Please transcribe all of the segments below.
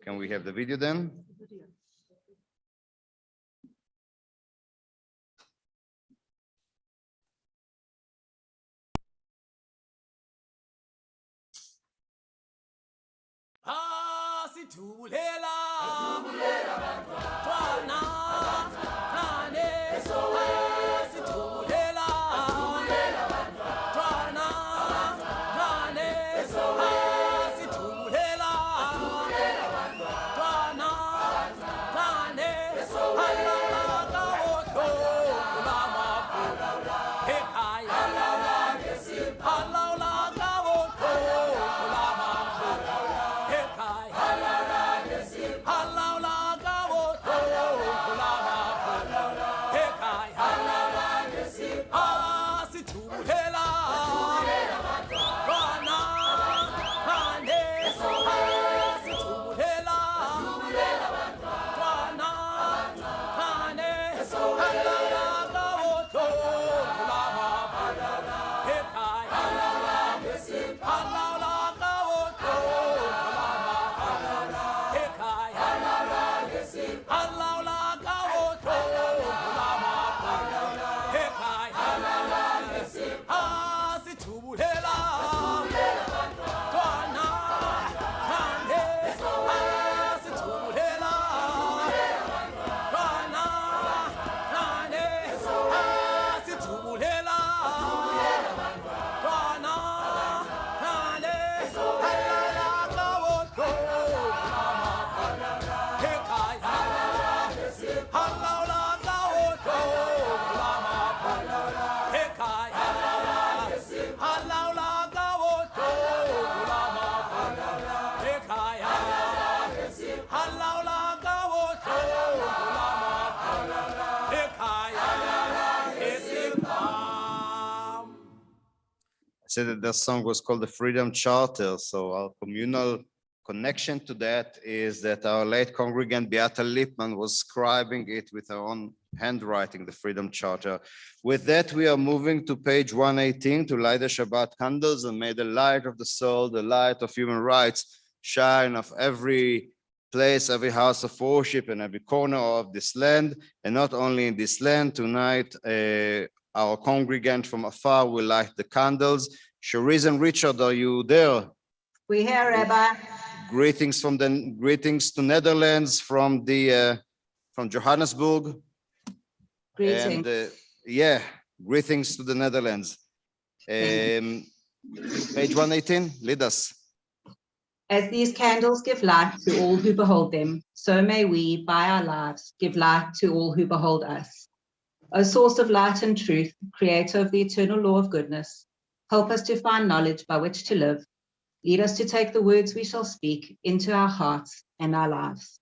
Can we have the video then? Said that the song was called the Freedom Charter. So our communal connection to that is that our late congregant Beata Lippmann was scribing it with her own handwriting, the Freedom Charter. With that, we are moving to page 118 to light the Shabbat candles, and may the light of the soul, the light of human rights, shine of every place, every house of worship, and every corner of this land. And not only in this land, tonight, our congregant from afar will light the candles. Cherise and Richard, are you there? We here, Rabbi. Greetings to Netherlands from Johannesburg. Greetings. And greetings to the Netherlands. Page 118, lead us. As these candles give light to all who behold them, so may we, by our lives, give light to all who behold us. O source of light and truth, creator of the eternal law of goodness, help us to find knowledge by which to live. Lead us to take the words we shall speak into our hearts and our lives.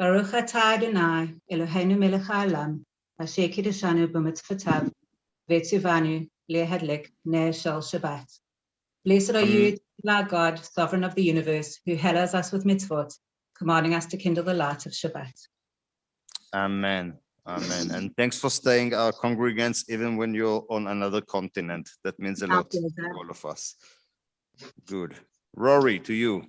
Baruch atah Adonai, Eloheinu melech haolam, asher kiddushanu b'mitzvotav, v'tzivanu lehadlik ner shel Shabbat. Blessed are you, our God, sovereign of the universe, who hallows us with mitzvot, commanding us to kindle the light of Shabbat. Amen. Amen. And thanks for staying our congregants even when you're on another continent. That means a lot to all of us. Good. Rory, to you.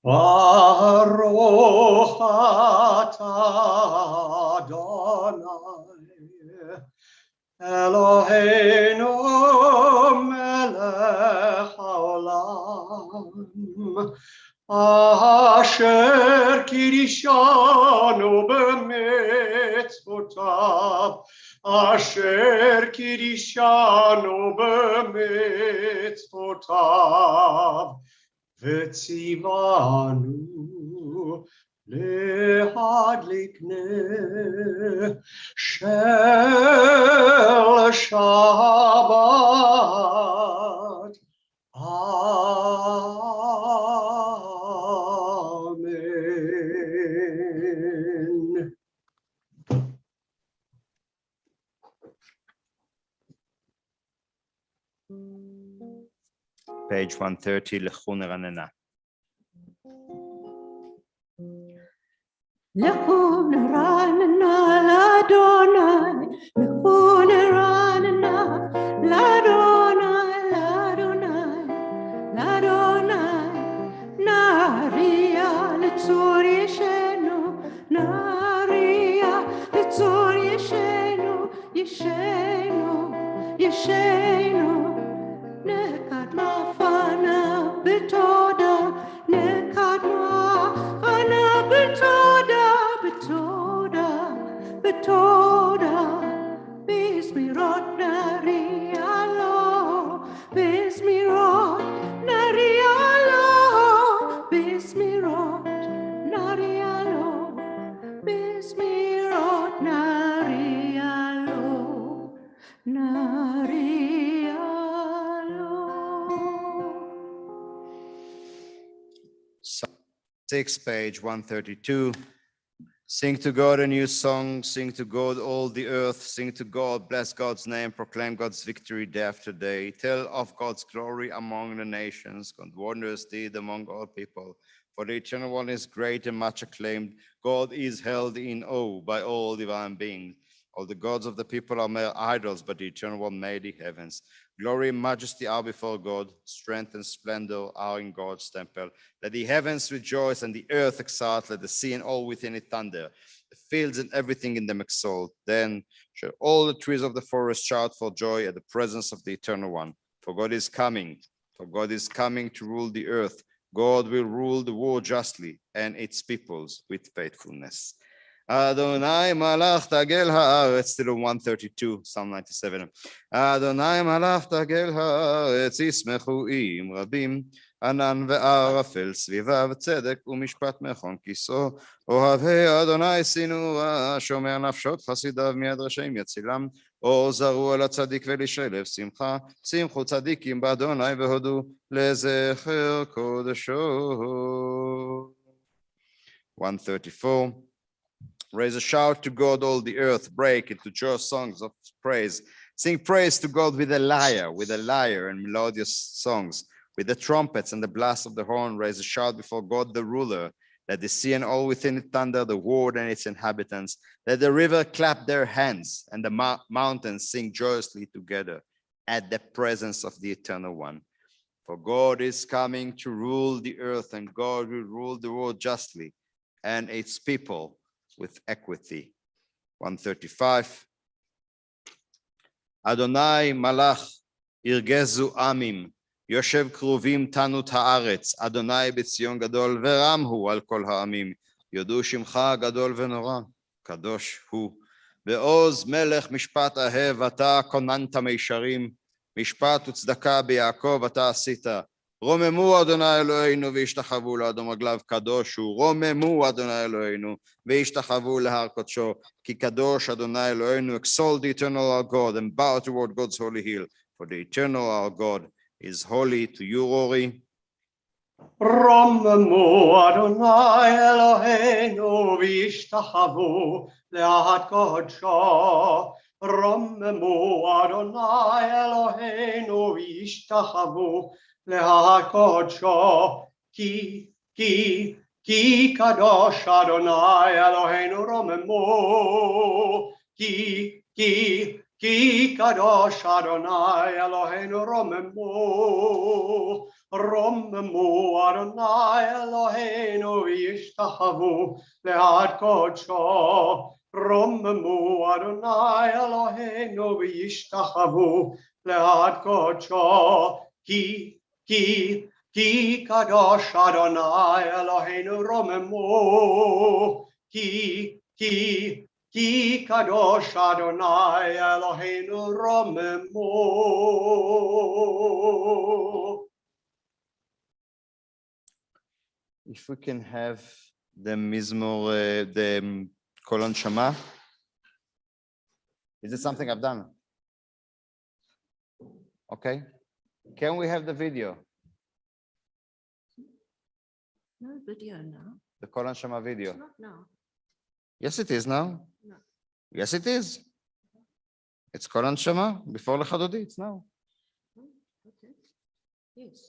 Baruch atah Adonai, Eloheinu melech haolam, asher kiddushanu b'mitzvotav, asher kiddushanu b'mitzvotav, v'tzivanu lehadlik ner shel Shabbat. Amen. page 130, לכו נרננה. לכו נרננה לאדוני, לכו נרננה לאדוני, לאדוני, לאדוני, נהריה לצור ישנו, נהריה לצור ישנו, ישנו, ישנו, נקדמה פנה בתודה, נקדמה פנה בתודה, בתודה, בתודה, בזמירות נריע לו, בזמירות נריע לו, בזמירות נריע לו, בזמירות נריע לו, נריע לו. 6, page 132. Sing to God a new song, sing to God all the earth, sing to God, bless God's name, proclaim God's victory day after day, tell of God's glory among the nations, God wondrous deed among all people. For the Eternal One is great and much acclaimed. God is held in awe by all divine beings. All the gods of the people are mere idols, but the Eternal One made the heavens. Glory and majesty are before God, strength and splendor are in God's temple. Let the heavens rejoice and the earth exult, let the sea and all within it thunder, the fields and everything in them exalt. Then shall all the trees of the forest shout for joy at the presence of the Eternal One. For God is coming to rule the earth. God will rule the world justly and its peoples with faithfulness. Adonai malach tagel haaretz, still 132, Psalm 97. Adonai malach tagel haaretz, yismechu im rabim, ענן וערפל סביביו, צדק ומשפט מכון כיסאו. אוהבי אדוני שנואה, שומר נפשות חסידיו מיד רשעים יצילם. אור זרו על הצדיק ולשלב שמחה, שמחו צדיקים באדוני והודו לזכר קודשו. 134. Raise a shout to God, all the earth, break into joyous songs of praise. Sing praise to God with a lyre and melodious songs. With the trumpets and the blast of the horn, raise a shout before God the ruler. Let the sea and all within it thunder, the world and its inhabitants. Let the river clap their hands and the mountains sing joyously together at the presence of the Eternal One. For God is coming to rule the earth, and God will rule the world justly and its people with equity. 135. Adonai malach irgezu amim. יושב קרובים תנות הארץ, אדוני בציון גדול ורם הוא על כל העמים, יודו שמך גדול ונורא, קדוש הוא. בעוז מלך משפט אהב, אתה כוננת מישרים, משפט וצדקה ביעקב אתה עשית. רוממו אדוני אלוהינו והשתחוו לאדום רגליו, קדוש הוא. רוממו אדוני אלוהינו והשתחוו להר קודשו, כי קדוש אדוני אלוהינו. Exalt the eternal our God and bow toward God's holy hill, for the eternal our God is holy. To you, Rory. רוממו אדוני אלוהינו והשתחוו להט קודשו. רוממו אדוני אלוהינו והשתחוו להט קודשו. כי קדוש אדוני אלוהינו. רוממו כי קדוש אדוני אלוהינו. רוממו אדוני אלוהינו והשתחוו להט קודשו. רוממו אדוני אלוהינו והשתחוו להט קודשו. כי קדוש אדוני אלוהינו. רוממו כי קדוש אדוני אלוהינו. רוממו. If we can have the Mizmor, the Kol Hanshama. Is this something I've done? Okay. Can we have the video? No video now. The Kol Hanshama video. Not now. Yes, it is now. No. Yes, it is. It's Kol Hanshama before Lecha Dodi. It's now. Okay. Yes.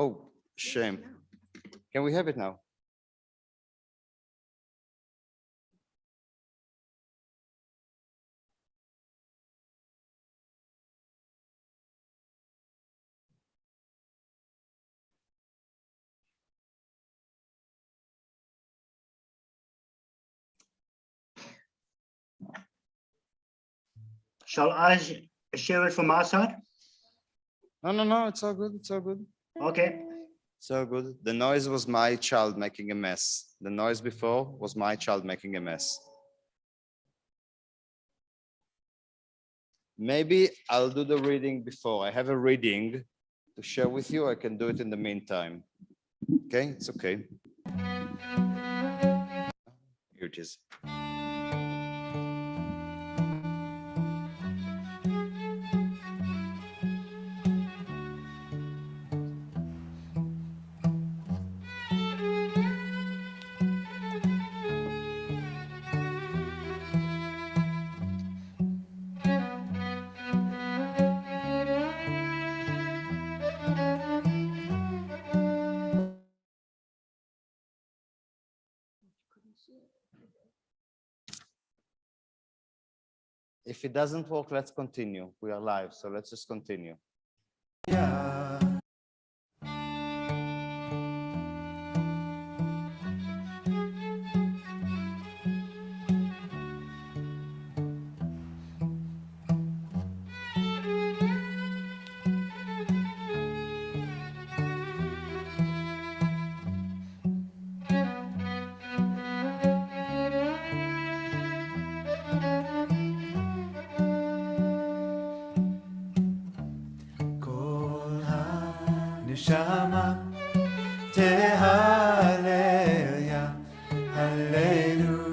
Oh, shame. Can we have it now? Shall I share it from our side? No, it's all good. It's all good. Okay. So good. The noise was my child making a mess. The noise before was my child making a mess. Maybe I'll do the reading before. I have a reading to share with you. I can do it in the meantime. Okay, it's okay. Here it is. If it doesn't work, let's continue. We are live, so let's just continue. Neshama tehaleluya, haleluya.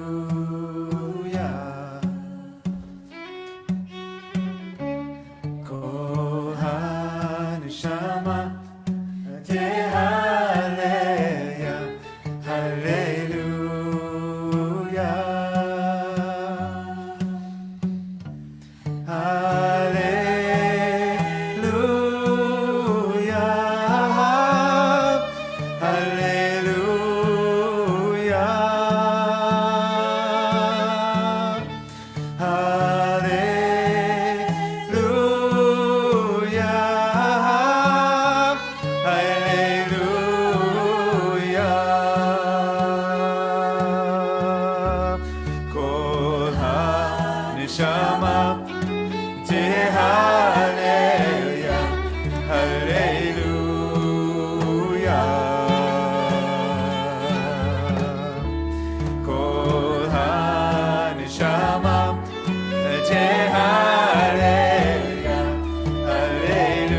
Kol haneshama tehaleluya, haleluya. Neshama tehaleluya, haleluya. Kol haneshama tehaleluya, haleluya.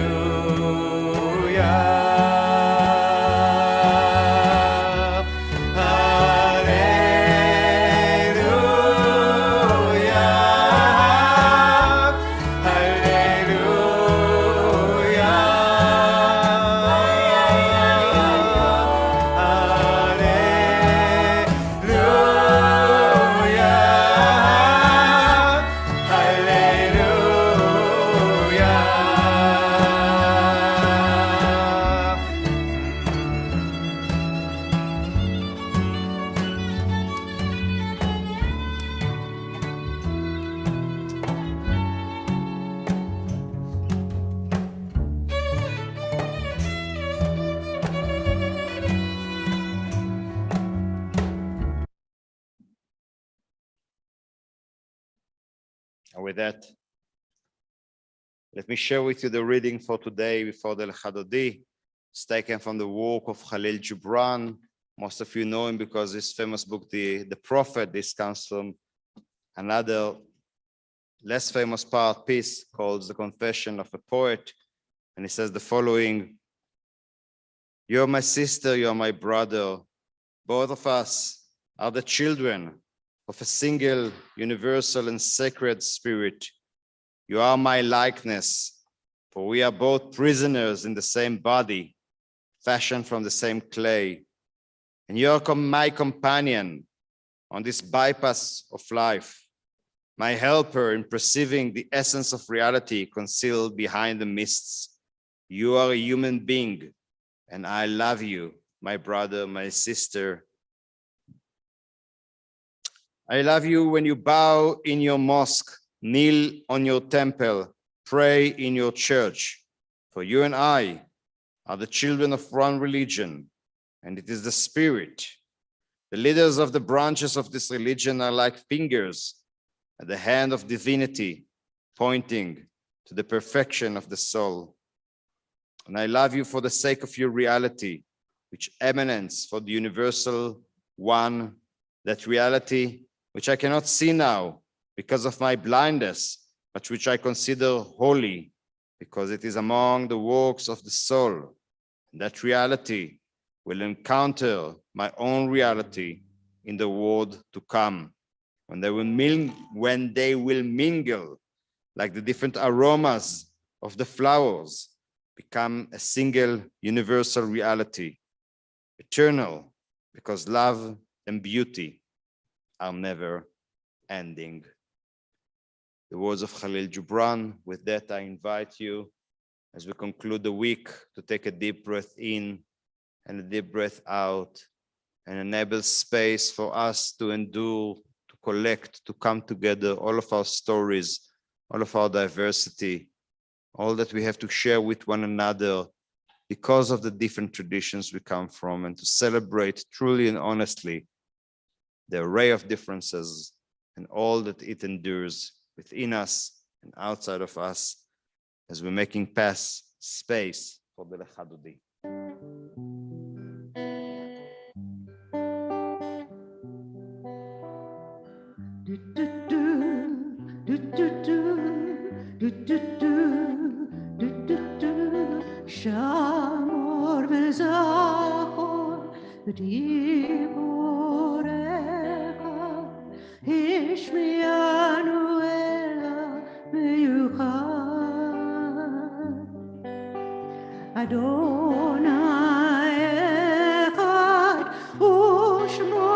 And with that, let me share with you the reading for today before the Lechadodi. It's taken from the work of Khalil Gibran. Most of you know him because this famous book, The Prophet, this comes from another less famous piece called The Confession of a Poet. And he says the following: "You're my sister, you're my brother. Both of us are the children of a single, universal, and sacred spirit. You are my likeness, for we are both prisoners in the same body, fashioned from the same clay. And you are my companion on this bypass of life, my helper in perceiving the essence of reality concealed behind the mists. You are a human being, And I love you, my brother, my sister. I love you when you bow in your mosque, kneel on your temple, pray in your church. For you and I are the children of one religion, and it is the Spirit. The leaders of the branches of this religion are like fingers at the hand of divinity, pointing to the perfection of the soul. And I love you for the sake of your reality, which emanates for the universal one, that reality which I cannot see now because of my blindness, but which I consider holy because it is among the works of the soul. And that reality will encounter my own reality in the world to come, when they will mingle like the different aromas of the flowers, become a single universal reality, eternal, because love and beauty are never ending. The words of Khalil Gibran. With that, I invite you, as we conclude the week, to take a deep breath in and a deep breath out, and enable space for us to endure, to collect, to come together, all of our stories, all of our diversity, all that we have to share with one another because of the different traditions we come from, and to celebrate truly and honestly the array of differences and all that it endures within us and outside of us, as we're making space for the Lechadodi. Shamor v'zachor v'diborecha Ishmianu ela meyuchad Adonai echad u'shmo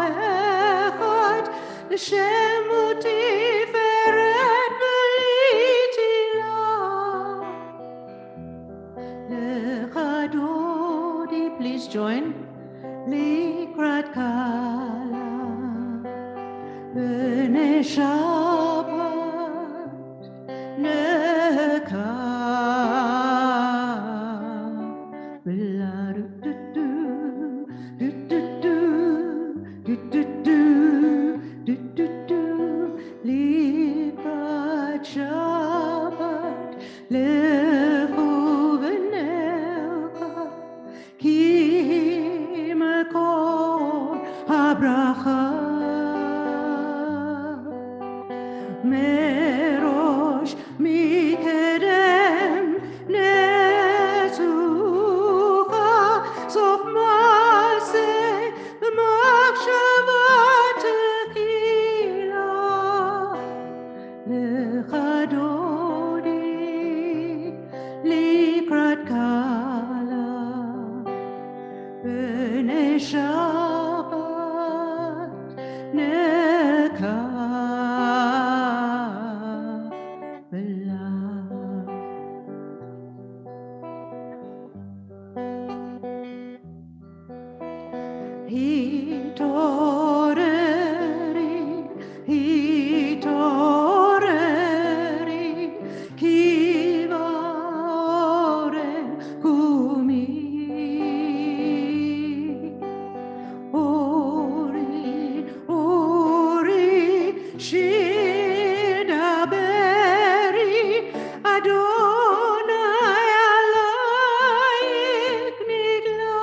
echad l'shemo tiferet v'litilah Lechadodi, please join. Likrat kala, b'nei Shabbat, nekabla. Likrat Shabbat, lechu v'necha, ki makor habracha. Merosh mikedem nezucha, sof maseh b'machshavat techila. Lechadodi likrat kala b'nei Shabbat nekabla. Hitoreri, kivare kumi. Ori, shidaberi, Adonai alayk nigla.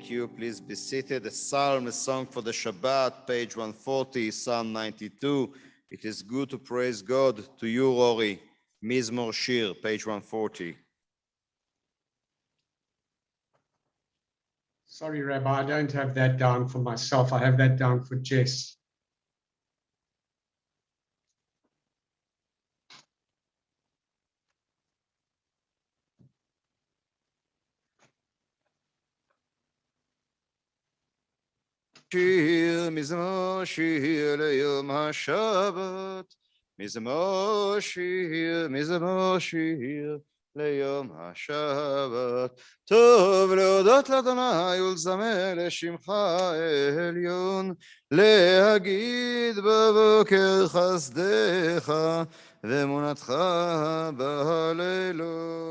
Thank you. Please be seated. A psalm, a song for the Shabbat, page 140, Psalm 92. It is good to praise God. To you, Rory. Mizmor Shir, page 140. Sorry, Rabbi, I don't have that down for myself. I have that down for Jess. שיר, מזמור שיר ליום השבת, מזמור שיר ליום השבת. טוב להודות לאדוני ולזמר לשמך העליון, להגיד בבוקר חסדך ואמונתך בלילות.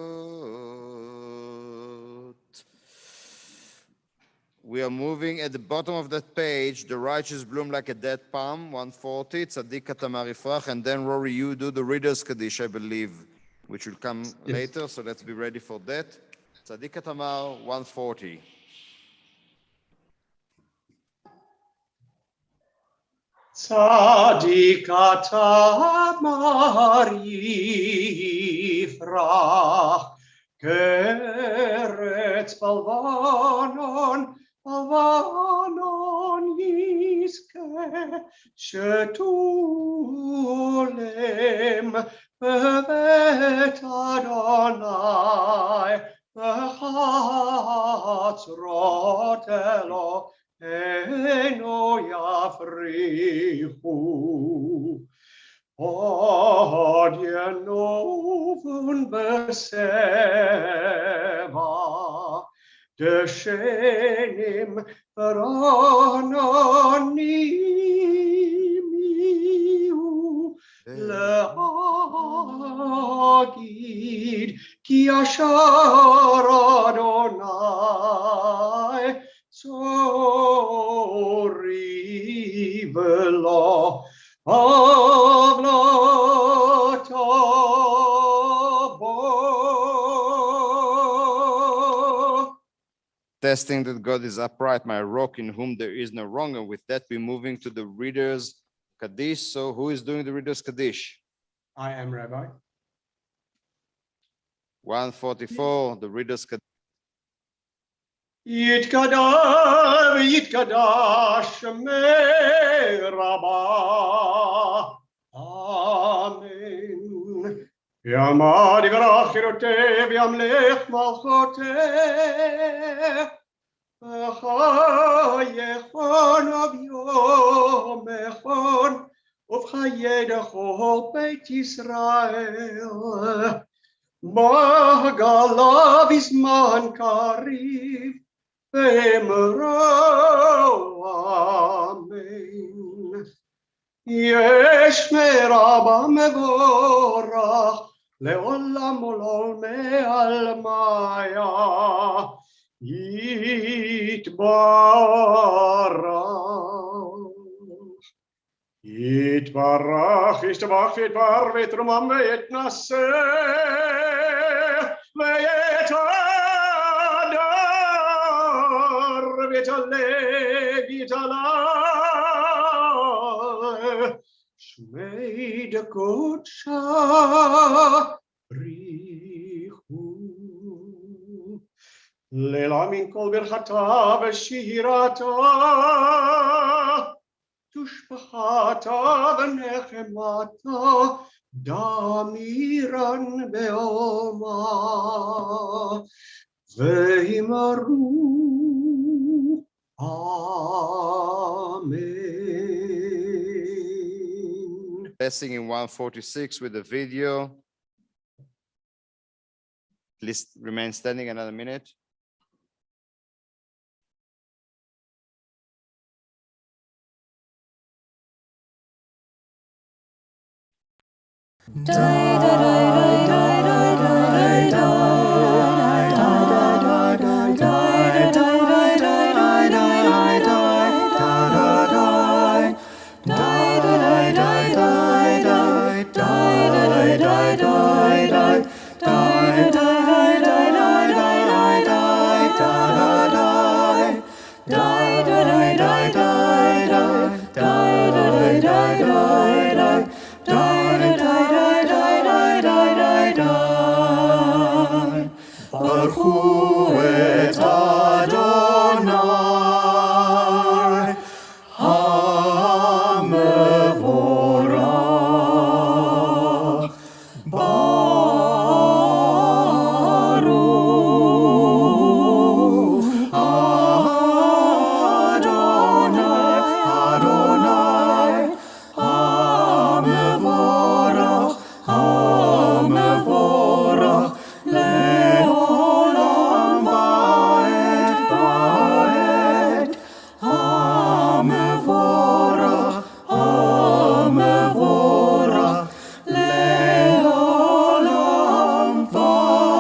We are moving at the bottom of that page, the righteous bloom like a dead palm, 140, Tzaddik Tamar Ifrach, and then Rory, you do the Reader's Kaddish, I believe, which will come later, so let's be ready for that. Tzaddik Tamar, 140. Tzaddik Tamar Yifrach, Keretz Balvanon, Balvanon Yizke, Shetulem bevet Adonai, Bechatzrot Eloheinu Yafrichu. Od Yenovun Beseva, Deshenim Veranonimu, Le'agid Ki Ashar Adonai, Tzori Velo, Testing that God is upright, my rock in whom there is no wrong. And with that, we're moving to the Reader's Kaddish. So who is doing the Reader's Kaddish? I am, Rabbi. 144, the Reader's Kaddish. Yitkadash, Yitkadash, Shemei Rabbah. Amen. Yamad Yivarach Chirotev, Yamlech Malchotev. V'chayechon av yom echon, uv'chayedachol Beit Yisrael. Magalav Isman Kariv, V'emro Amen. Yesh merabah mevorach, le'olam olol me'almaya, Yitbarach. Yitbarach, Yitbarach, Yitbar, V'etrumam ve'etnaseh, ve'etadar, ve'etaleg, Yitalah, Shmei dekotsha brichu. Leila min kol birchata v'shirata, tushpachata v'nechemata, damiran be'oma, ve'imaru. Amen. Blessing in 146 with the video. Please remain standing another minute. et Adonai HaMevorach Baruch Adonai Adonai HaMevorach HaMevorach Leolam Vaed Vaed HaMevorach HaMevorach Leolam Vaed.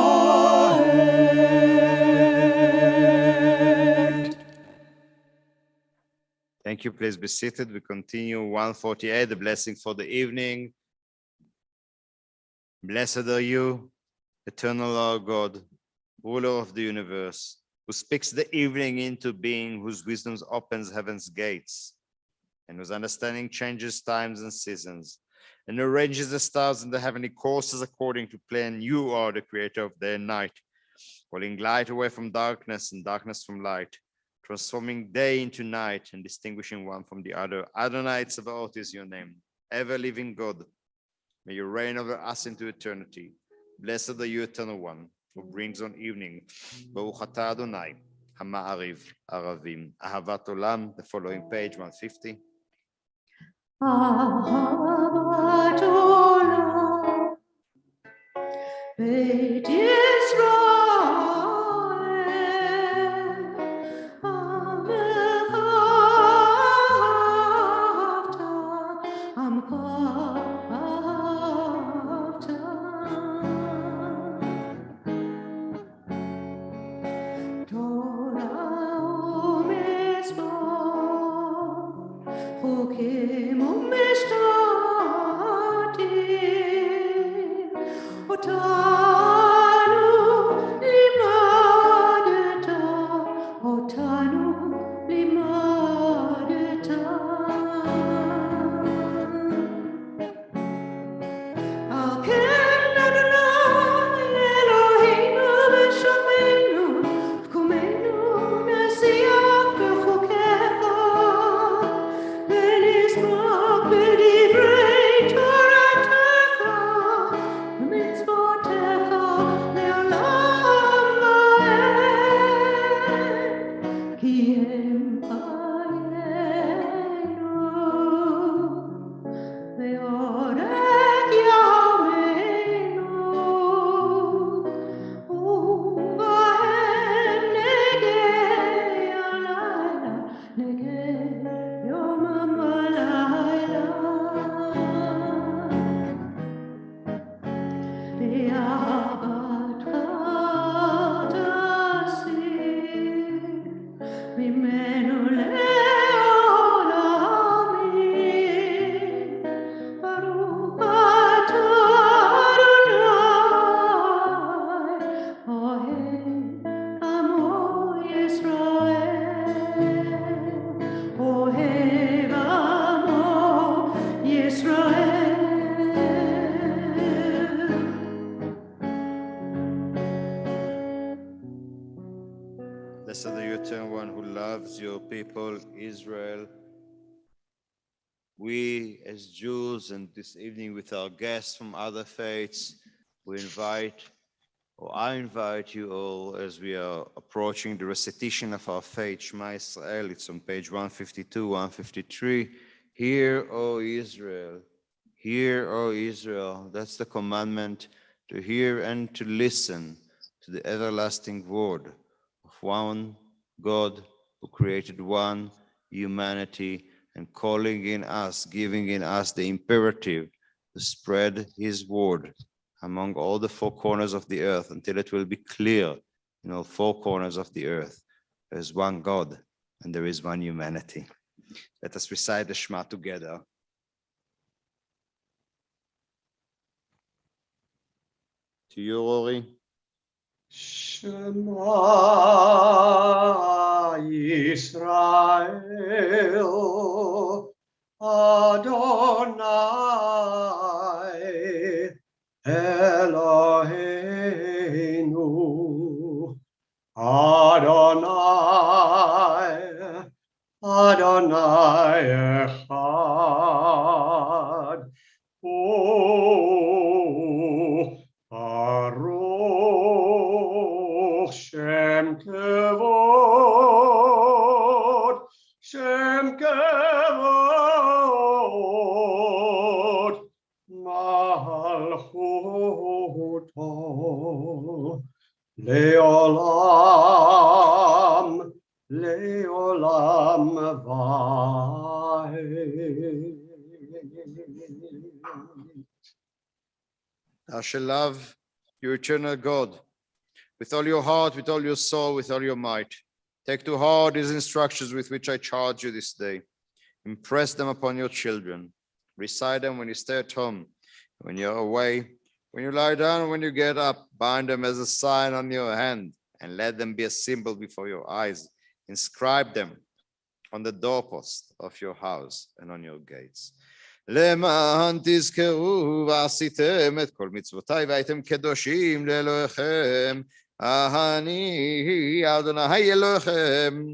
Thank you. Please be seated. We continue 148, the blessing for the evening. Blessed are you, eternal our God, ruler of the universe, who speaks the evening into being, whose wisdom opens heaven's gates, and whose understanding changes times and seasons, and arranges the stars in the heavenly courses according to plan. You are the creator of day and night, calling light away from darkness and darkness from light, transforming day into night and distinguishing one from the other. Adonai Tzevaot is your name, ever-living God. May you reign over us into eternity. Blessed are you, eternal one, who brings on evening. Baruch atah Adonai, Hama'ariv, Aravim, Ahavat Olam, the following page, 150. Ahavat Olam, Beit Yisrael, Amehavta, Amcha Ahavta. Torah u'mitzvot, chukim u'mishpatim, otanu limadeta, otanu limadeta. Aken Adonai Eloheinu v'shamenu, v'kumenu nesiach b'chokecha, v'nizmach b'divrei Toratecha, v'mitzvotecha le'olam va'ed, ki hem chayenu. Ve'orech yameinu, u'vahem negei halayla, negei yomam halayla. Be'ahavatcha tasir, mimenu le'olamim. Baruch atah Adonai, Ohev amo Yisrael, Ohev amo Yisrael. Blessed are you, eternal one, who loves your people, Israel. We, as Jews, and this evening with our guests from other faiths, we invite, or I invite you all, as we are approaching the recitation of our faith, Shema Israel. It's on page 152, 153. Hear, O Israel. Hear, O Israel. That's the commandment, to hear and to listen to the everlasting word of one God who created one humanity, and calling in us, giving in us the imperative to spread his word among all the four corners of the earth until it will be clear in all four corners of the earth. There is one God and there is one humanity. Let us recite the Shema together. To you, Rory. Shema Yisrael, Adonai Eloheinu, Adonai Echad. Oh, Baruch Shem Kevod, Shem Kevod, Malchuto, Leolam, Leolam Vaed. Thou shalt love your eternal God with all your heart, with all your soul, with all your might. Take to heart these instructions with which I charge you this day. Impress them upon your children. Recite them when you stay at home, when you're away, when you lie down, when you get up. Bind them as a sign on your hand, and let them be a symbol before your eyes. Inscribe them on the doorpost of your house and on your gates. למען תזכרו ועשיתם את כל מצוותיי והייתם קדושים לאלוהיכם. אני אדוני אלוהיכם,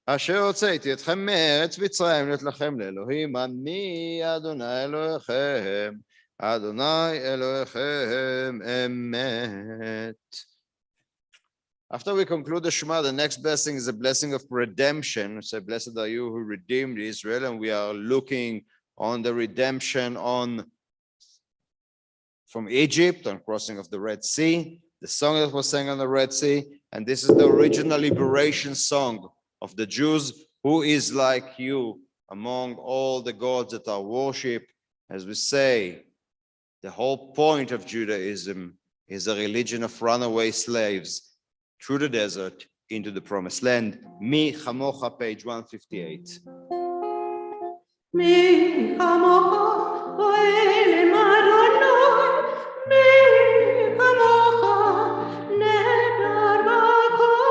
אשר הוצאתי אתכם מארץ מצרים להיות לכם לאלוהים. אני אדוני אלוהיכם, אדוני אלוהיכם אמת. After we conclude the Shema, the next blessing is a blessing of redemption. So blessed are you who redeemed Israel, and we are looking on the redemption from Egypt, on crossing of the Red Sea, the song that was sang on the Red Sea, and this is the original liberation song of the Jews. Who is like you among all the gods that are worshipped? As we say, the whole point of Judaism is a religion of runaway slaves through the desert into the promised land. Mi Chamocha, page 158. Mi chamocha, Elohim Adonai, mi chamocha, nehar b'kodesh.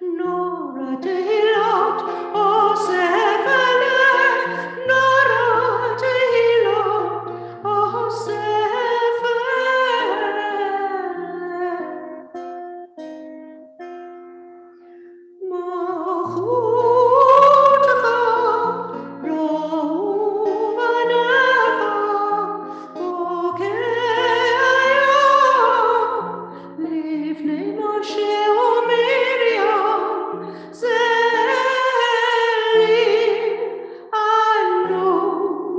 Nora tehilot, osef eleh, Nora tehilot, osef eleh. Malchutcha, Rovanecha, Okeyah, Lifnei Moshe uMiriam, Zelim, Anu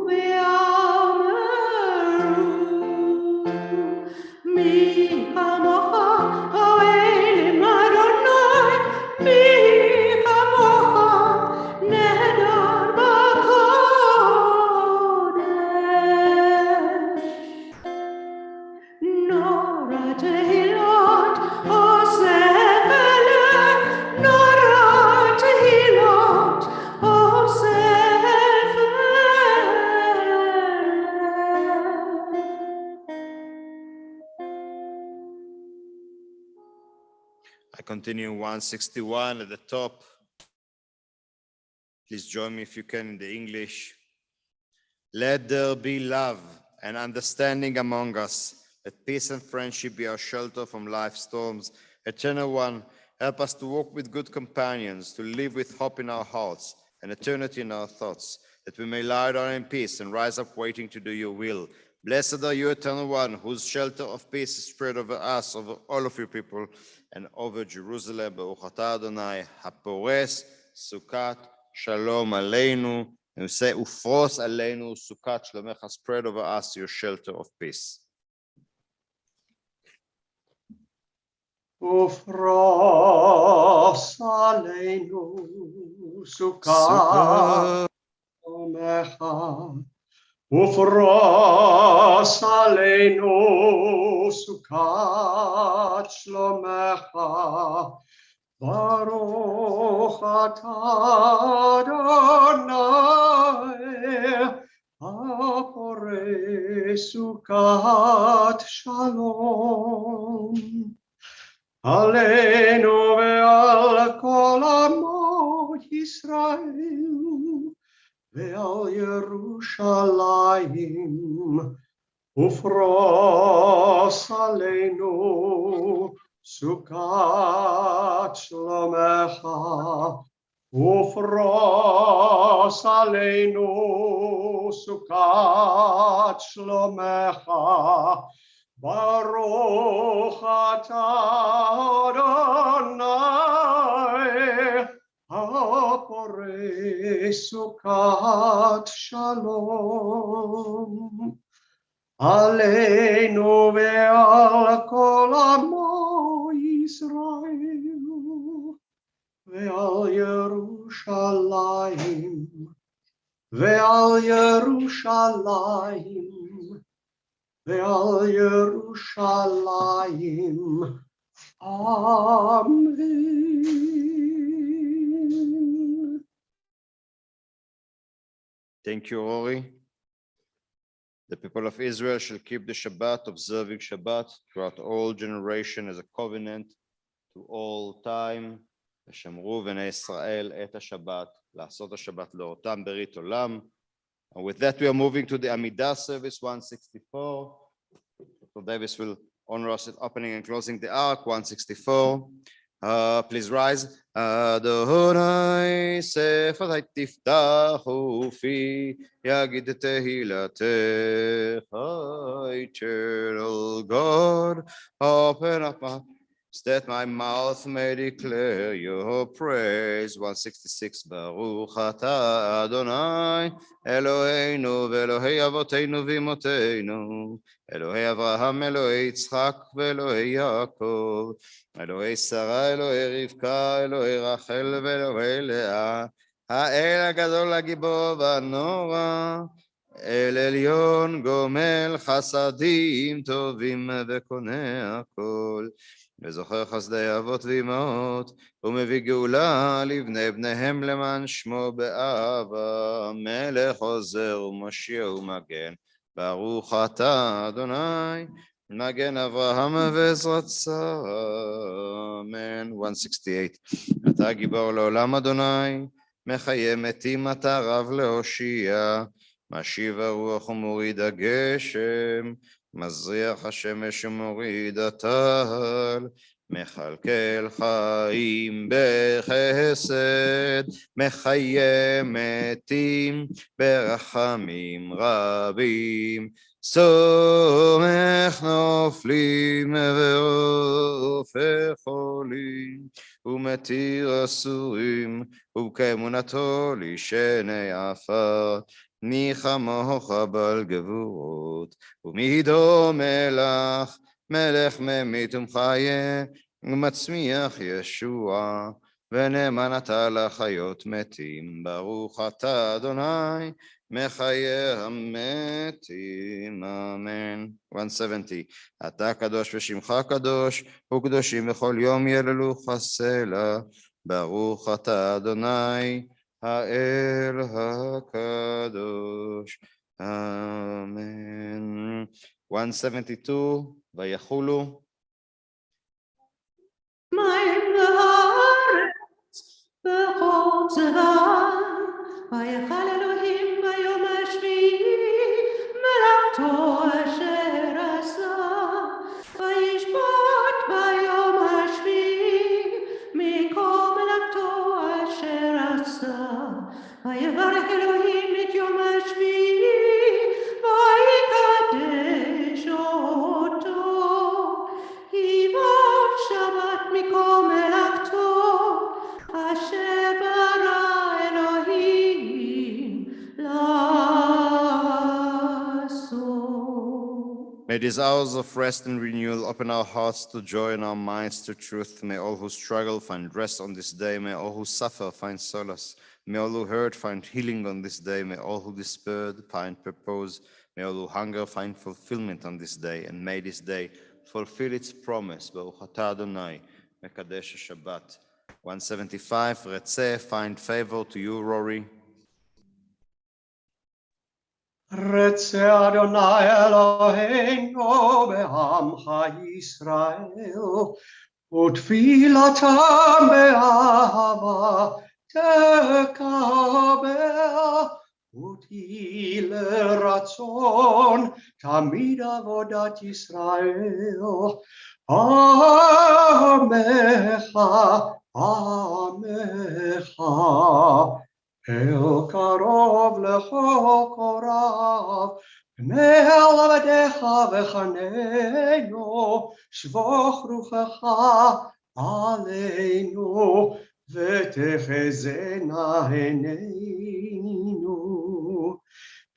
v'yameru. Mi chamocha, Elohim Adonai, mi chamocha, nehar b'kodesh. Nora tehilot, osef eleh, Nora tehilot, osef eleh. I continue 161 at the top. Please join me if you can in the English. Let there be love and understanding among us. Let peace and friendship be our shelter from life's storms. Eternal One, help us to walk with good companions, to live with hope in our hearts and eternity in our thoughts, that we may lie down in peace and rise up waiting to do your will. Blessed are you, Eternal One, whose shelter of peace is spread over us, over all of your people, and over Jerusalem. Baruch atah Adonai, hapores sukat shalom aleinu. And we say, ufros aleinu sukat shlomecha, spread over us your shelter of peace. Ufros aleinu sukat shlomecha. Ufros aleinu sukat shlomecha. Baruch atah Adonai, hapore sukat shalom. Aleinu ve'al kol amo Yisrael, ve'al Yerushalayim. Ufros aleinu Sukat shlomecha ufros aleinu sukat shlomecha Baruch atah Adonai haporei sukat shalom Aleinu ve'al kol amo Yisrael ve'al Yerushalayim ve'al Yerushalayim ve'al Yerushalayim Amen. Thank you, Rory. The people of Israel shall keep the Shabbat, observing Shabbat throughout all generation as a covenant to all time. ושמרו בני ישראל את השבת, לעשות השבת לאותם ברית עולם. And with that, we are moving to the Amidah service 164. Dr. Davis will honor us with opening and closing the ark 164. Please rise. Adonai sefatai tiftachu fi yagid tehilatecha. Eternal God, open up my that my mouth may declare your praise. 166. Baruch atah Adonai Eloheinu ve'Elohei avoteinu v'imotenu, Elohei Avraham, Elohei Yitzchak ve'Elohei Yaakov, Elohei Sarah, Elohei Rivka, Elohei Rachel ve'Elohei Leah, האל הגדול הגיבור והנורא, אל עליון גומל חסדים טובים וקונה הכל, וזוכר חסדי אבות ואמהות, ומביא גאולה לבני בניהם למען שמו באהבה, מלך עוזר ומושיע ומגן, ברוך אתה אדוני, מגן אברהם ועזרת שרה, אמן. 168. אתה גיבור לעולם אדוני, מחיה מתים אתה רב להושיע, משיב הרוח ומוריד הגשם, מזריח השמש ומוריד הטל, מכלכל חיים בחסד, מחיה מתים ברחמים רבים, סומך נופלים ורופא חולים, ומתיר אסורים, ובכאמונתו לישני עפר, מי כמוך בעל גבורות, ומי דומה לך, מלך ממית ומחיה, ומצמיח ישוע, ונאמן אתה לחיות מתים, ברוך אתה אדוני, מחיה המתים, אמן. 170. אתה קדוש ושמך קדוש, וקדושים בכל יום יללוך הסלע, ברוך אתה אדוני, האל הקדוש, אמן. 172. ויחולו מים לארץ בכל צבאם, ויחל אלוהים ביום השביעי מלאכתו אשר עשה, וישבות ביום השביעי מכל מלאכתו אשר עשה, ויברך אלוהים את יום השביעי ויקדש אותו, היבוד שבת מכל מלאכתו אשר ברא אלוהים לעשות. May these hours of rest and renewal open our hearts to joy and our minds to truth. May all who struggle find rest on this day. May all who suffer find solace. May all who hurt find healing on this day. May all who despaired find purpose. May all who hunger find fulfillment on this day. And may this day fulfill its promise. Baruch atah Adonai, Mekadesh Shabbat. 175. Retzeh, find favor to you, Rory. רצה אדוני אלוהינו בעמך ישראל, ותפילתם באהבה תקבל, ותהי לרצון תמיד עבודת ישראל, עמך, עמך, אל קרוב לכל קורב, פני עבדיך וחננו, שפוך רוחך עלינו, ותחזינה עינינו.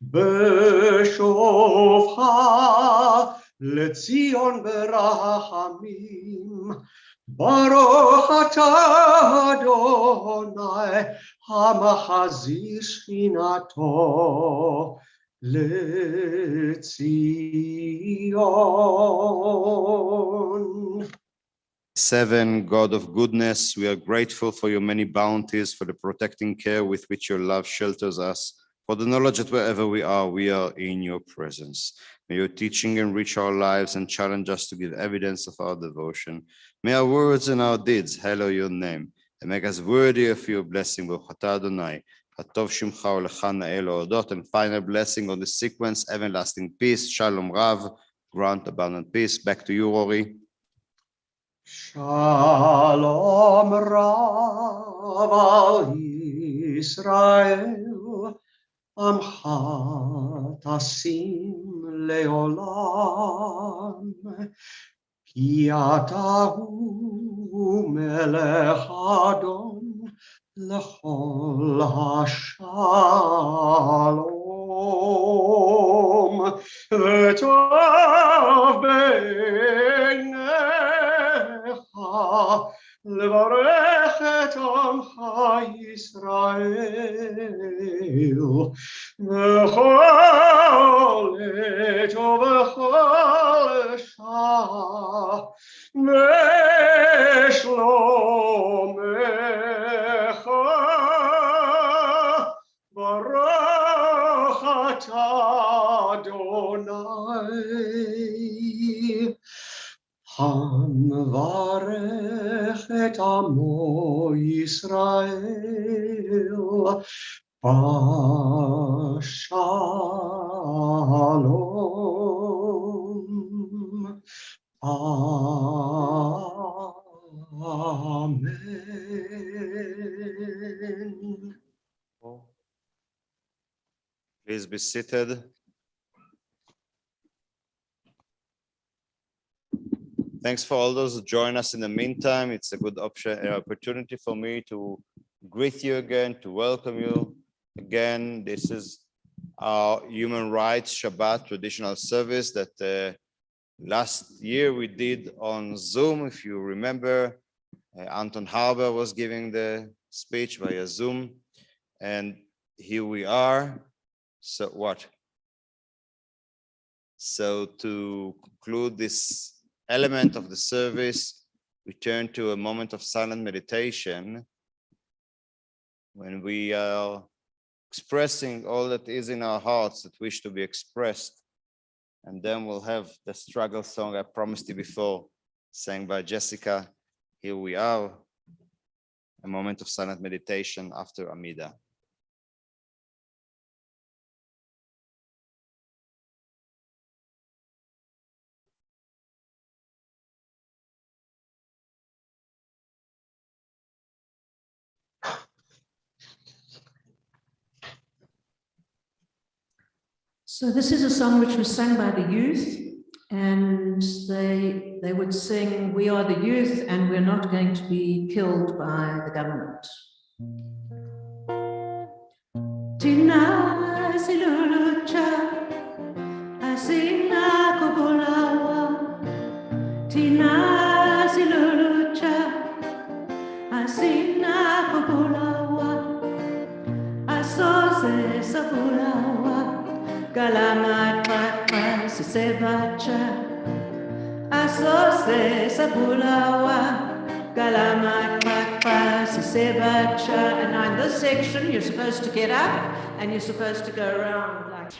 בשובך לציון ברחמים, ברוך אתה אדוני המחזיר שכינתו לציון. 7, God of goodness, we are grateful for your many bounties, for the protecting care with which your love shelters us, for the knowledge that wherever we are in your presence. May your teaching enrich our lives and challenge us to give evidence of our devotion. May our words and our deeds hallow your name and make us worthy of your blessing. Baruch atah Adonai, hatov shimcha ulecha na'el odot. And final blessing on the sequence, everlasting peace, shalom rav, grant abundant peace. Back to you, Rory. Shalom Rav al Yisrael, Amcha tasim leolam, ki atahu melech Adon lechol hashalom, v'tov b'neicha לברך את עמך ישראל בכל עת ובכל שעה בשלומך ברוך אתה אדוני המברך את עמו ישראל בשלום. Amen. Please be seated. Thanks for all those who join us in the meantime. It's a good opportunity for me to greet you again, to welcome you again. This is our Human Rights Shabbat traditional service that last year we did on Zoom. If you remember, Anton Harber was giving the speech via Zoom, and here we are. So what? So to conclude this element of the service, we turn to a moment of silent meditation when we are expressing all that is in our hearts that wish to be expressed. And then we'll have the struggle song I promised you before, sang by Jessica. Here we are, a moment of silent meditation after Amida. So this is a song which was sung by the youth, and they would sing, "We are the youth and we're not going to be killed by the government." Tina silulucha, asina kubulawa. Tina silulucha, asina kubulawa. Asose sabulawa. Galama kaka sisebacha, asose sabulawa. Galama kaka sisebacha. And now in this section, you're supposed to get up and you're supposed to go around like.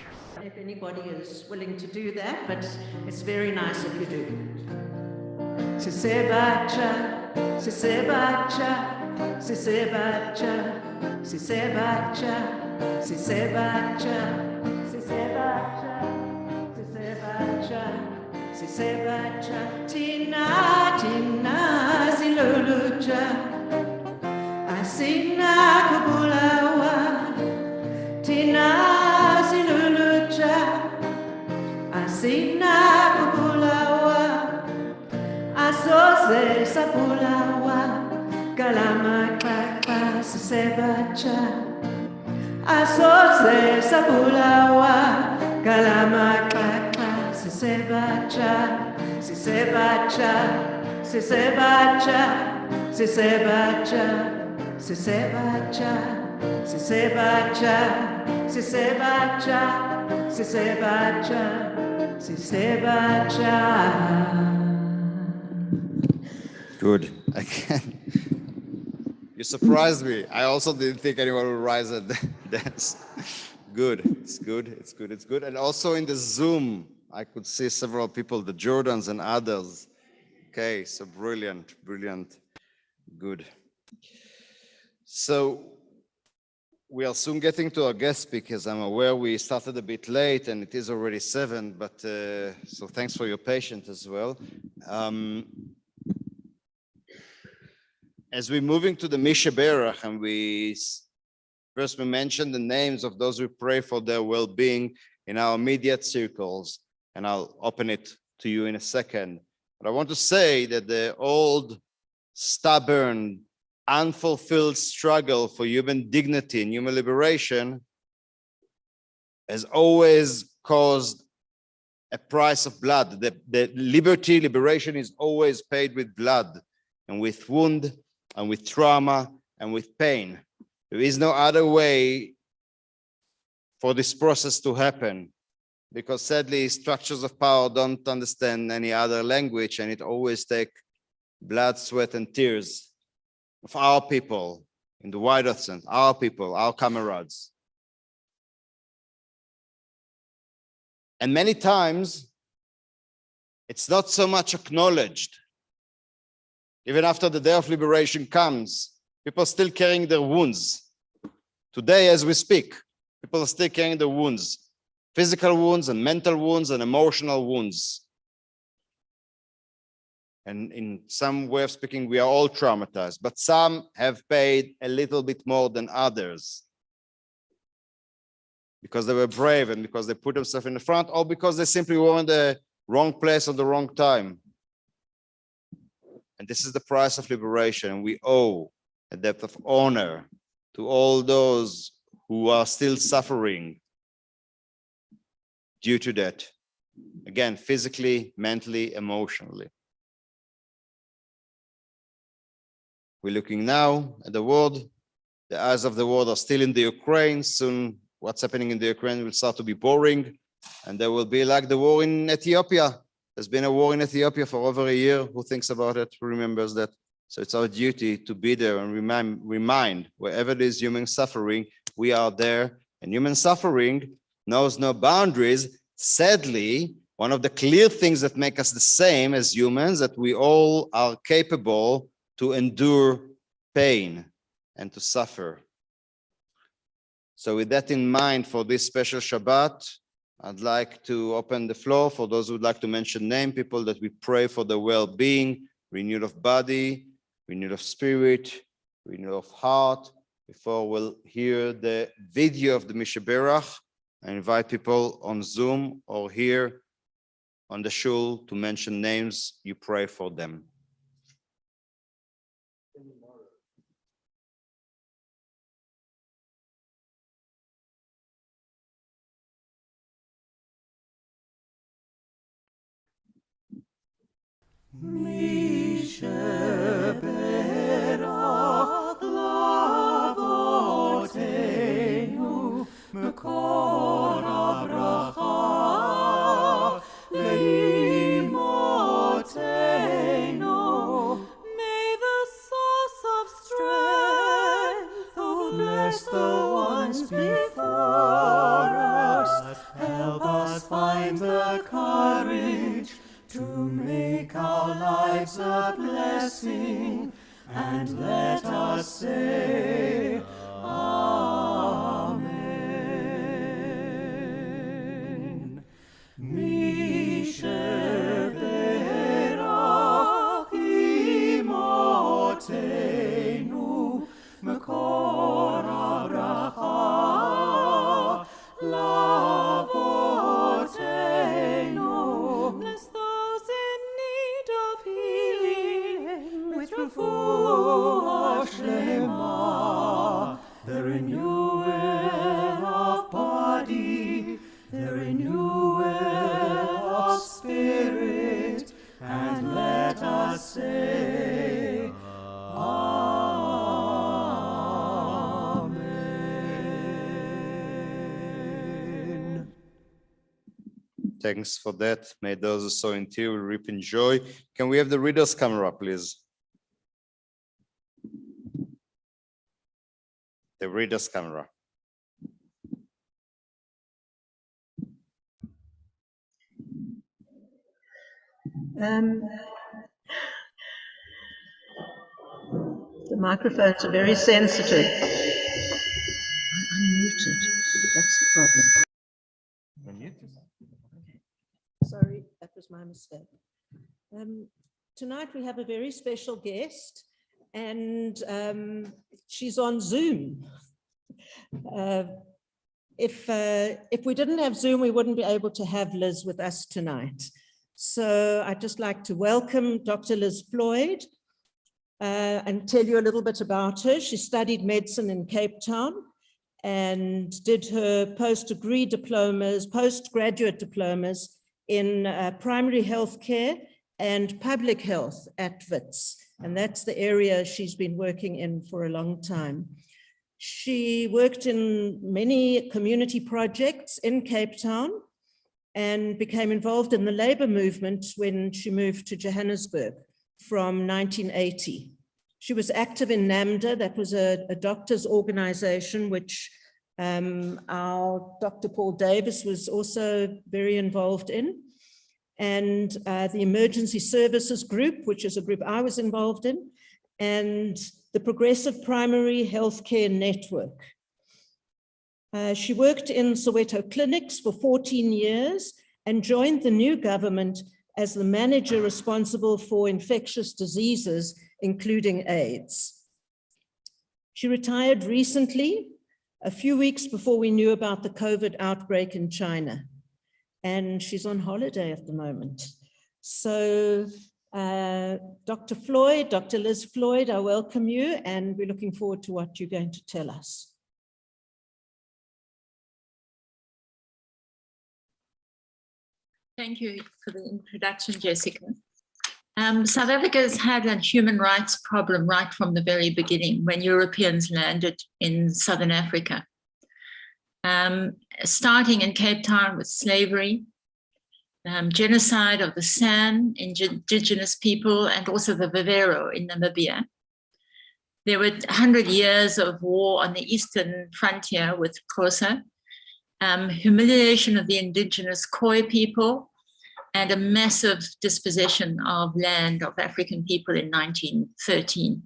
If anybody is willing to do that, but it's very nice if you do. Sisebacha, sisebacha, sisebacha, sisebacha. Sisebacha, sisebacha, sisebacha, sisebacha, tina, tina, silulucha, asina kubulawa, tina, silulucha, asina kubulawa, asoze sapulawa, kalama kaka sisebacha, asoze sapulawa, kalama kaka sisebacha, sisebacha, sisebacha, sisebacha, sisebacha, sisebacha, sisebacha, sisebacha, sisebacha. Good. Again, you surprised me. I also didn't think anyone would rise and dance. Good. It's good. It's good. It's good. And also in the Zoom, I could see several people, the Jordans and others. Okay, so brilliant, brilliant. Good. So we are soon getting to our guest speakers. I'm aware we started a bit late and it is already 7, but so thanks for your patience as well. As we're moving to the Mishaberach, and first we mentioned the names of those we pray for their well-being in our immediate circles, and I'll open it to you in a second. But I want to say that the old, stubborn, unfulfilled struggle for human dignity and human liberation has always caused a price of blood. The liberation is always paid with blood and with wound and with trauma and with pain. There is no other way for this process to happen, because sadly structures of power don't understand any other language, and it always takes blood, sweat, and tears of our people in the wider sense, our people, our comrades. And many times it's not so much acknowledged. Even after the day of liberation comes, people are still carrying their wounds. Today, as we speak, people are still carrying their wounds, physical wounds and mental wounds and emotional wounds. And in some way of speaking, we are all traumatized, but some have paid a little bit more than others because they were brave and because they put themselves in the front, or because they simply were in the wrong place at the wrong time. And this is the price of liberation. We owe a debt of honor to all those who are still suffering due to that. Again, physically, mentally, emotionally. We're looking now at the world. The eyes of the world are still in the Ukraine. Soon, what's happening in the Ukraine will start to be boring. And there will be like the war in Ethiopia. There's been a war in Ethiopia for over a year. Who thinks about it? Who remembers that? So it's our duty to be there and remind wherever there is human suffering, we are there. And human suffering knows no boundaries. Sadly, one of the clear things that make us the same as humans, that we all are capable to endure pain and to suffer. So with that in mind, for this special Shabbat, I'd like to open the floor for those who would like to mention name, people that we pray for their well-being, renewal of body, renewal of spirit, renewal of heart. Before we'll hear the video of the Mishaberach, I invite people on Zoom or here on the shul to mention names you pray for them. Mishaberach lavotenu mekor habracha leimotenu. May the source of strength, who bless the ones before us, help us find the courage to make our lives a blessing, and let us say Amen. Mishaberach Thanks for that. May those who sow in tears reap in joy. Can we have the reader's camera, please? The reader's camera. The microphones are very sensitive. I'm unmuted. That's the problem. Sorry, that was my mistake. Tonight we have a very special guest, and she's on Zoom. If we didn't have Zoom, we wouldn't be able to have Liz with us tonight. So I'd just like to welcome Dr. Liz Floyd and tell you a little bit about her. She studied medicine in Cape Town and did her postgraduate diplomas in primary health care and public health at Wits. And that's the area she's been working in for a long time. She worked in many community projects in Cape Town and became involved in the labor movement when she moved to Johannesburg from 1980. She was active in NAMDA, that was a doctor's organization, which our Dr. Paul Davis was also very involved in. And the Emergency Services Group, which is a group I was involved in, and the Progressive Primary Healthcare Network. She worked in Soweto clinics for 14 years and joined the new government as the manager responsible for infectious diseases, including AIDS. She retired recently, a few weeks before we knew about the COVID outbreak in China. And she's on holiday at the moment. So Dr. Floyd, Dr. Liz Floyd, I welcome you, and we're looking forward to what you're going to tell us. Thank you for the introduction, Jessica. South Africa has had a human rights problem right from the very beginning when Europeans landed in Southern Africa. Starting in Cape Town with slavery, genocide of the San, indigenous people, and also the Vivero in Namibia. There were 100 years of war on the eastern frontier with Xhosa, humiliation of the indigenous Khoi people, and a massive dispossession of land of African people in 1913.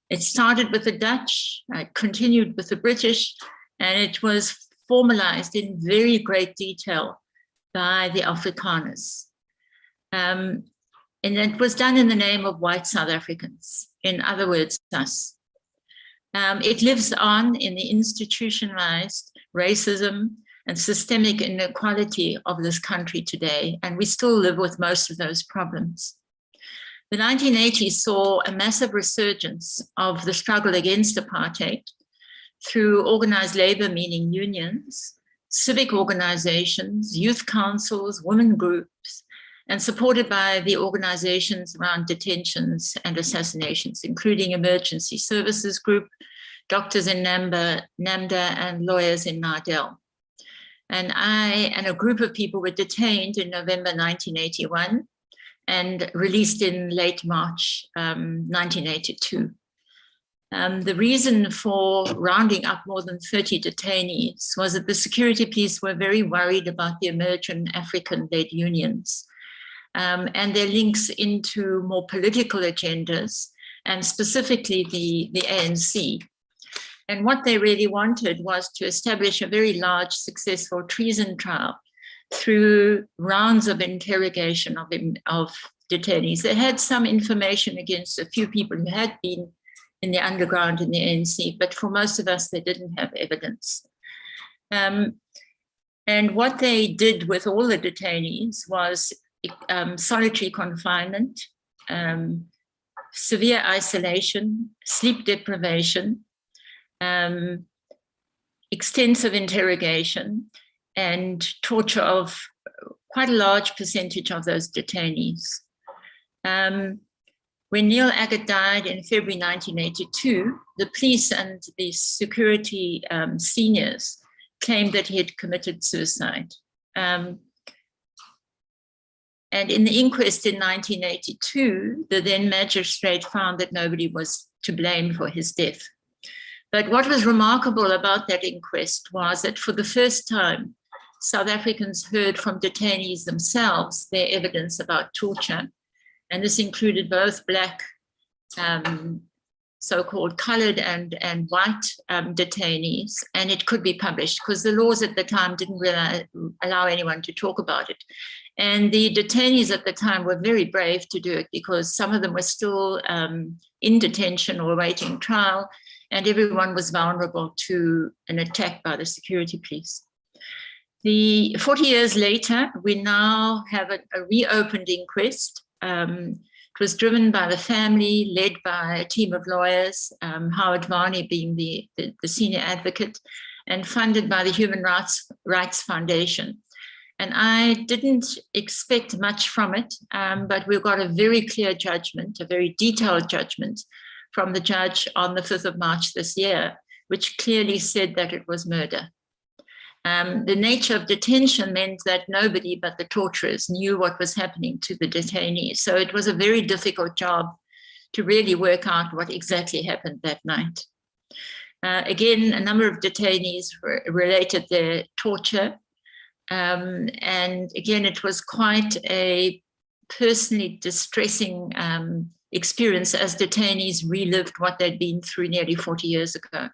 It started with the Dutch, continued with the British, and it was formalized in very great detail by the Afrikaners. And it was done in the name of white South Africans, in other words, us. It lives on in the institutionalized racism and systemic inequality of this country today, and we still live with most of those problems. The 1980s saw a massive resurgence of the struggle against apartheid through organized labor, meaning unions, civic organizations, youth councils, women groups, and supported by the organizations around detentions and assassinations, including Emergency Services Group, doctors in NAMDA, and lawyers in NADEL. And I and a group of people were detained in November 1981 and released in late March 1982. The reason for rounding up more than 30 detainees was that the security police were very worried about the emergent African-led unions and their links into more political agendas, and specifically the ANC. And what they really wanted was to establish a very large, successful treason trial through rounds of interrogation of detainees. They had some information against a few people who had been in the underground in the ANC, but for most of us, they didn't have evidence. And what they did with all the detainees was solitary confinement, severe isolation, sleep deprivation, extensive interrogation, and torture of quite a large percentage of those detainees. When Neil Aggett died in February 1982, the police and the security seniors claimed that he had committed suicide. And in the inquest in 1982, the then magistrate found that nobody was to blame for his death. But what was remarkable about that inquest was that for the first time, South Africans heard from detainees themselves their evidence about torture. And this included both Black, so-called colored and white detainees, and it could be published because the laws at the time didn't really allow anyone to talk about it. And the detainees at the time were very brave to do it because some of them were still in detention or awaiting trial, and everyone was vulnerable to an attack by the security police. 40 years later, we now have a reopened inquest. It was driven by the family, led by a team of lawyers, Howard Varney being the senior advocate, and funded by the Human Rights Foundation. And I didn't expect much from it, but we got a very clear judgment, a very detailed judgment from the judge on the 5th of March this year, which clearly said that it was murder. The nature of detention meant that nobody but the torturers knew what was happening to the detainees. So it was a very difficult job to really work out what exactly happened that night. Again, a number of detainees related their torture. And again, it was quite a personally distressing experience as detainees relived what they'd been through nearly 40 years ago.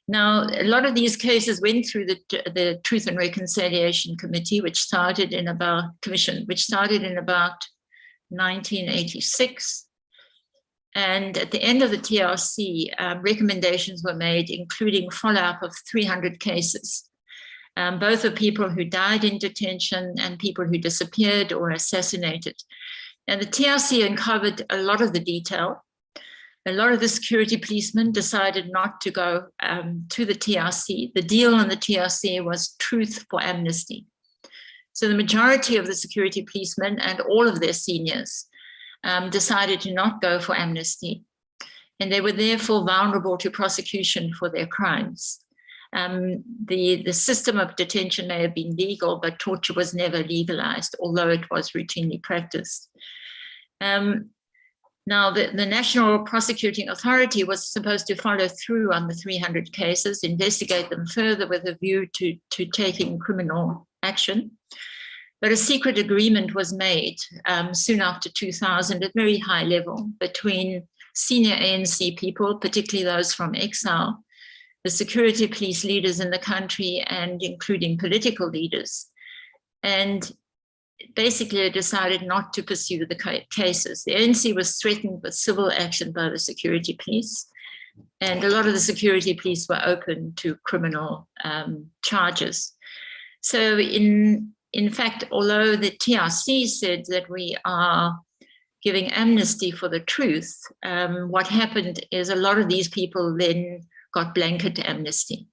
Now, a lot of these cases went through the Truth and Reconciliation Committee, which started in about 1986. And at the end of the TRC, recommendations were made, including follow-up of 300 cases, both of people who died in detention and people who disappeared or assassinated. And the TRC uncovered a lot of the detail. A lot of the security policemen decided not to go to the TRC. The deal on the TRC was truth for amnesty. So the majority of the security policemen and all of their seniors decided to not go for amnesty. And they were therefore vulnerable to prosecution for their crimes. The system of detention may have been legal, but torture was never legalized, although it was routinely practiced. Now, the National Prosecuting Authority was supposed to follow through on the 300 cases, investigate them further with a view to taking criminal action. But a secret agreement was made soon after 2000 at very high level between senior ANC people, particularly those from exile, the security police leaders in the country, and including political leaders. And basically they decided not to pursue the cases. The ANC was threatened with civil action by the security police, and a lot of the security police were open to criminal charges. So in fact, although the TRC said that we are giving amnesty for the truth, what happened is a lot of these people then got blanket amnesty.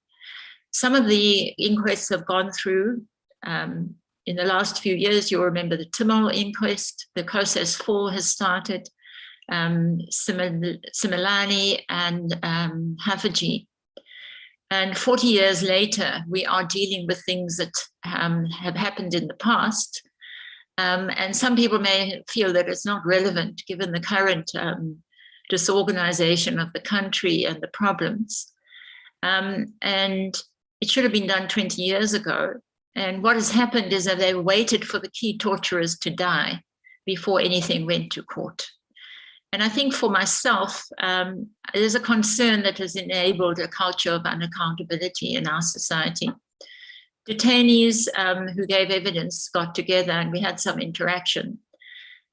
Some of the inquests have gone through. In the last few years, you'll remember the Timol inquest, the COSAS 4 has started, Similani and Hafaji. And 40 years later, we are dealing with things that have happened in the past. And some people may feel that it's not relevant given the current disorganization of the country and the problems. And it should have been done 20 years ago. And what has happened is that they waited for the key torturers to die before anything went to court. And I think for myself, there's a concern that has enabled a culture of unaccountability in our society. Detainees who gave evidence got together and we had some interaction.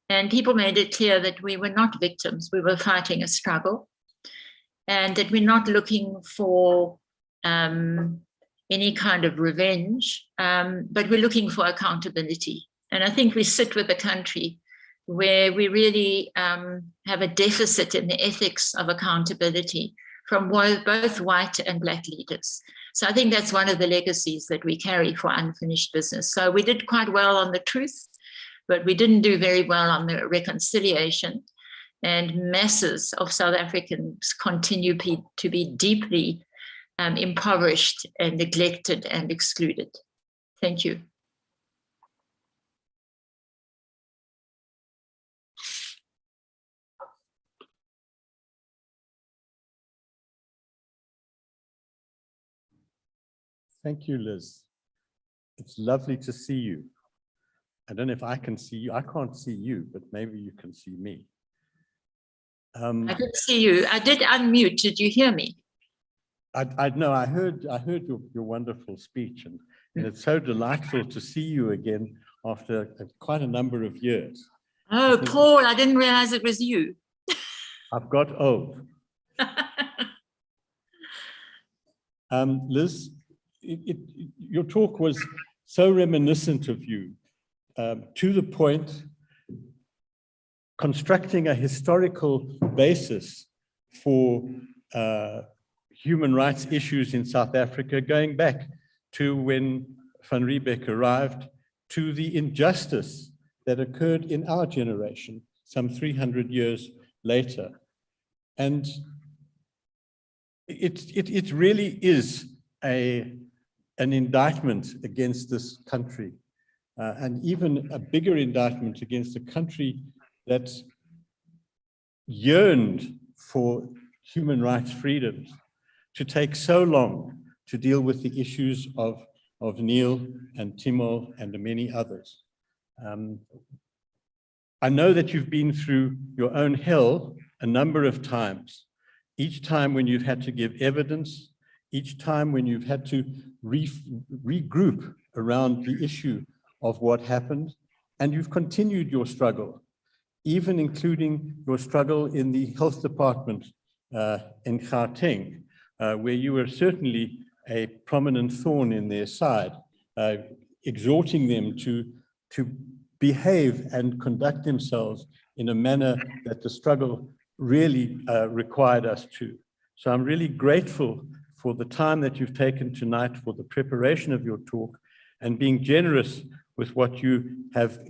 And people made it clear that we were not victims, we were fighting a struggle, and that we're not looking for any kind of revenge, but we're looking for accountability. And I think we sit with a country where we really have a deficit in the ethics of accountability from both white and Black leaders. So I think that's one of the legacies that we carry for unfinished business. So we did quite well on the truth, but we didn't do very well on the reconciliation. And masses of South Africans continue to be deeply impoverished and neglected and excluded. Thank you. Thank you, Liz. It's lovely to see you. I don't know if I can see you. I can't see you, but maybe you can see me. I did see you. I did unmute. Did you hear me? I know I heard your wonderful speech, and it's so delightful to see you again after quite a number of years. Oh, Paul, I didn't realize it was you. I've got old. Liz, your talk was so reminiscent of you, to the point, constructing a historical basis for human rights issues in South Africa, going back to when Van Riebeck arrived, to the injustice that occurred in our generation some 300 years later. And it really is an indictment against this country, and even a bigger indictment against a country that yearned for human rights freedoms, to take so long to deal with the issues of Neil and Timol and many others. I know that you've been through your own hell a number of times, each time when you've had to give evidence, each time when you've had to regroup around the issue of what happened, and you've continued your struggle, even including your struggle in the health department in Gauteng, where you were certainly a prominent thorn in their side, exhorting them to behave and conduct themselves in a manner that the struggle really required us to. So I'm really grateful for the time that you've taken tonight for the preparation of your talk and being generous with what you have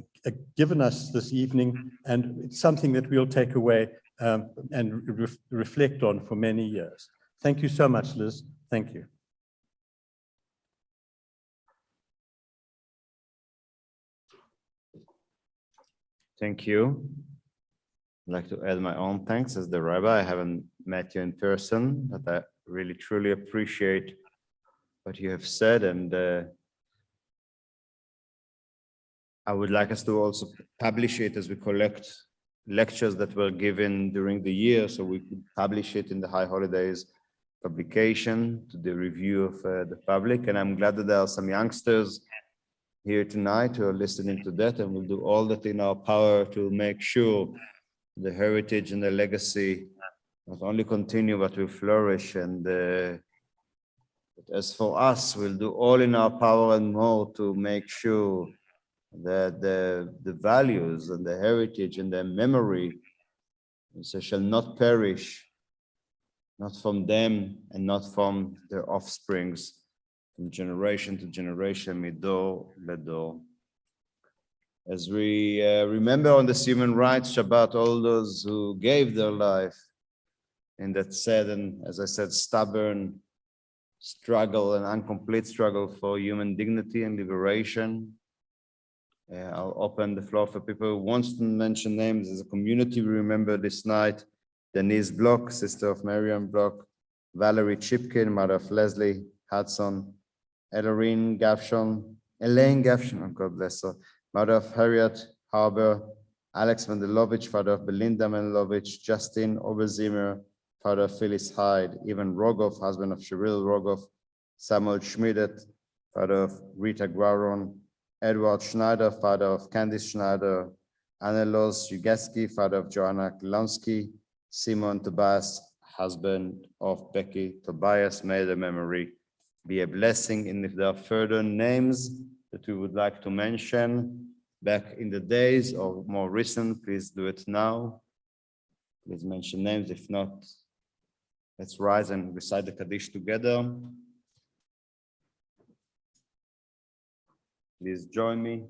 given us this evening, and it's something that we'll take away and reflect on for many years. Thank you so much, Liz. Thank you. Thank you. I'd like to add my own thanks as the rabbi. I haven't met you in person, but I really truly appreciate what you have said, and I would like us to also publish it as we collect lectures that were given during the year, so we could publish it in the High Holidays publication to the review of the public. And I'm glad that there are some youngsters here tonight who are listening to that, and we'll do all that in our power to make sure the heritage and the legacy not only continue but will flourish. And but as for us, we'll do all in our power and more to make sure that the values and the heritage and the memory shall not perish, not from them and not from their offsprings, from generation to generation, midor ledor. As we remember on this Human Rights Shabbat, all those who gave their life in that sad and, as I said, stubborn struggle and incomplete struggle for human dignity and liberation. I'll open the floor for people who want to mention names. As a community, we remember this night Denise Block, sister of Mariam Block, Valerie Chipkin, mother of Leslie Hudson, Elaine Gafshon, oh God bless her, mother of Harriet Harbour, Alex Mandelovich, father of Belinda Mandelovich, Justin Oberzimmer, father of Phyllis Hyde, Ivan Rogov, husband of Cheryl Rogov, Samuel Schmidt, father of Rita Guaron, Edward Schneider, father of Candice Schneider, Annelos Yugeski, father of Joanna Klonsky, Simon Tobias, husband of Becky Tobias. May the memory be a blessing. And if there are further names that we would like to mention back in the days or more recent, please do it now. Please mention names. If not, let's rise and recite the Kaddish together. Please join me.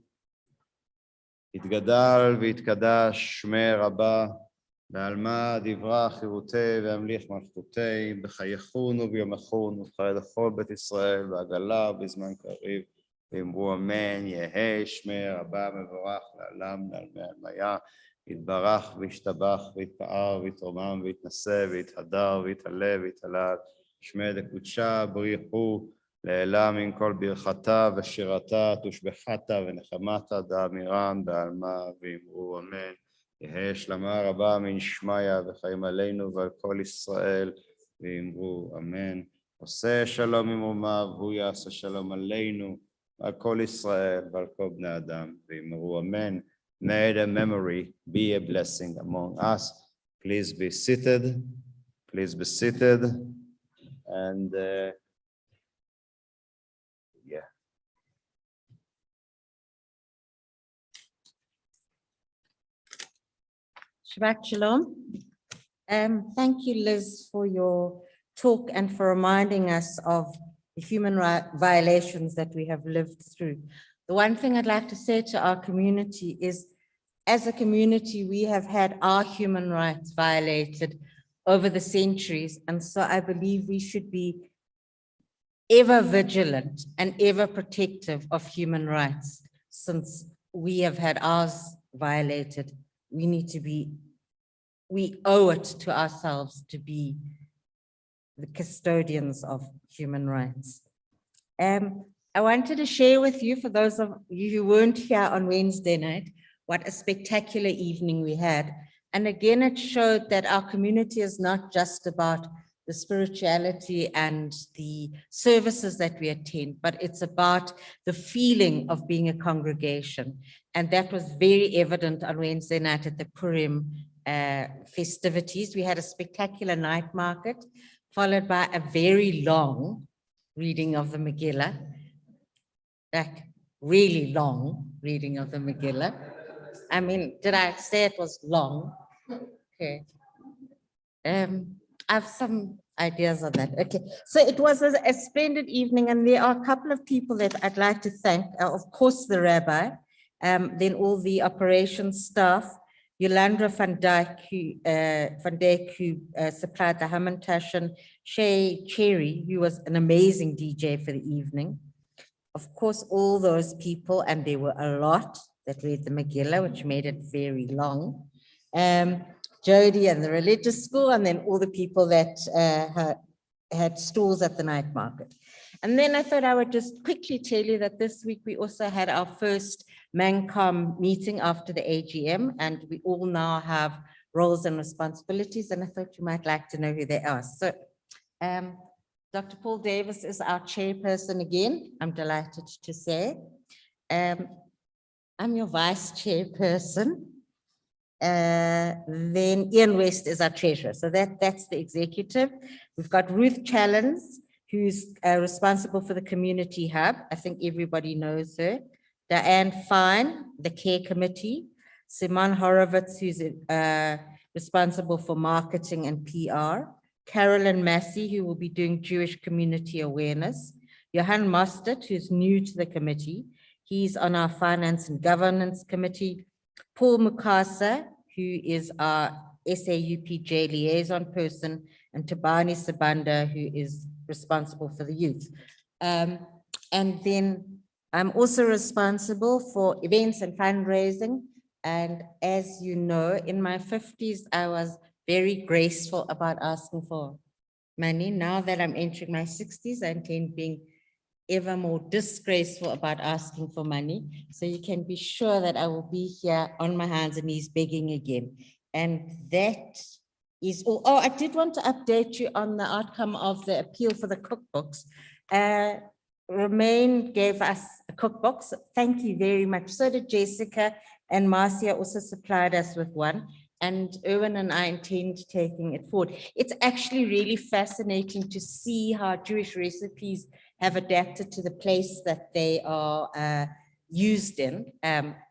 יתגדל ויתקדש שמי רבה, בעלמא דברה חירותי והמליך מלכותי, בחייכון וביומכון ובחיי לכל בית ישראל, בעגלה ובזמן קריב, ואמרו אמן, יהא שמי רבה מבורך לעולם, לעלמי עלמיה, יתברך וישתבח ויתפאר ויתרומם ויתנשא ויתהדר ויתעלה ויתהלל, שמי דקודשה בריחו, לעילה מן כל ברכתה ושירתה, תושבחתה ונחמתה, דאמירם בעלמה ואמרו אמן. יהא שלמה רבה מנשמיה וחיים עלינו ועל כל ישראל, ואמרו אמן. עושה שלום ממרומיו, הוא יעשה שלום עלינו, ועל כל ישראל ועל כל בני אדם, ואמרו אמן. May the memory be a blessing among us. Please be seated. Please be seated. And yeah. Shabbat Shalom. Thank you, Liz, for your talk and for reminding us of the human rights violations that we have lived through. The one thing I'd like to say to our community is, as a community, we have had our human rights violated over the centuries. And so I believe we should be ever vigilant and ever protective of human rights. Since we have had ours violated, we need to be, we owe it to ourselves to be the custodians of human rights. I wanted to share with you, for those of you who weren't here on Wednesday night, what a spectacular evening we had. And again, it showed that our community is not just about the spirituality and the services that we attend, but it's about the feeling of being a congregation. And that was very evident on Wednesday night at the Purim festivities. We had a spectacular night market, followed by a very long reading of the Megillah, like really long reading of the Megillah. I mean, did I say it was long? Okay. I have some ideas on that. Okay, so it was a splendid evening, and there are a couple of people that I'd like to thank. Of course, the rabbi, then all the operations staff, Yolanda van Dijk, who supplied the Hamantash, and Shay Cherry, who was an amazing DJ for the evening. Of course, all those people, and there were a lot that read the Megillah, which made it very long. Jody and the religious school, and then all the people that had stalls at the night market. And then I thought I would just quickly tell you that this week we also had our first ManCom meeting after the AGM, and we all now have roles and responsibilities, and I thought you might like to know who they are. So Dr. Paul Davis is our chairperson again, I'm delighted to say. I'm your vice chairperson. Then Ian West is our treasurer. So that's the executive. We've got Ruth Challens, who's responsible for the community hub. I think everybody knows her. Diane Fine, the care committee. Simon Horowitz, who's responsible for marketing and PR. Carolyn Massey, who will be doing Jewish community awareness. Johan Mostert, who's new to the committee. He's on our finance and governance committee. Paul Mukasa, who is our SAUPJ liaison person, and Tabani Sabanda, who is responsible for the youth. And then I'm also responsible for events and fundraising. And as you know, in my 50s, I was very graceful about asking for money. Now that I'm entering my 60s, I intend being ever more disgraceful about asking for money. So you can be sure that I will be here on my hands and knees begging again. And that is all. Oh, I did want to update you on the outcome of the appeal for the cookbooks. Romain gave us a cookbook. So thank you very much. So did Jessica, and Marcia also supplied us with one. And Erwin and I intend taking it forward. It's actually really fascinating to see how Jewish recipes have adapted to the place that they are used in,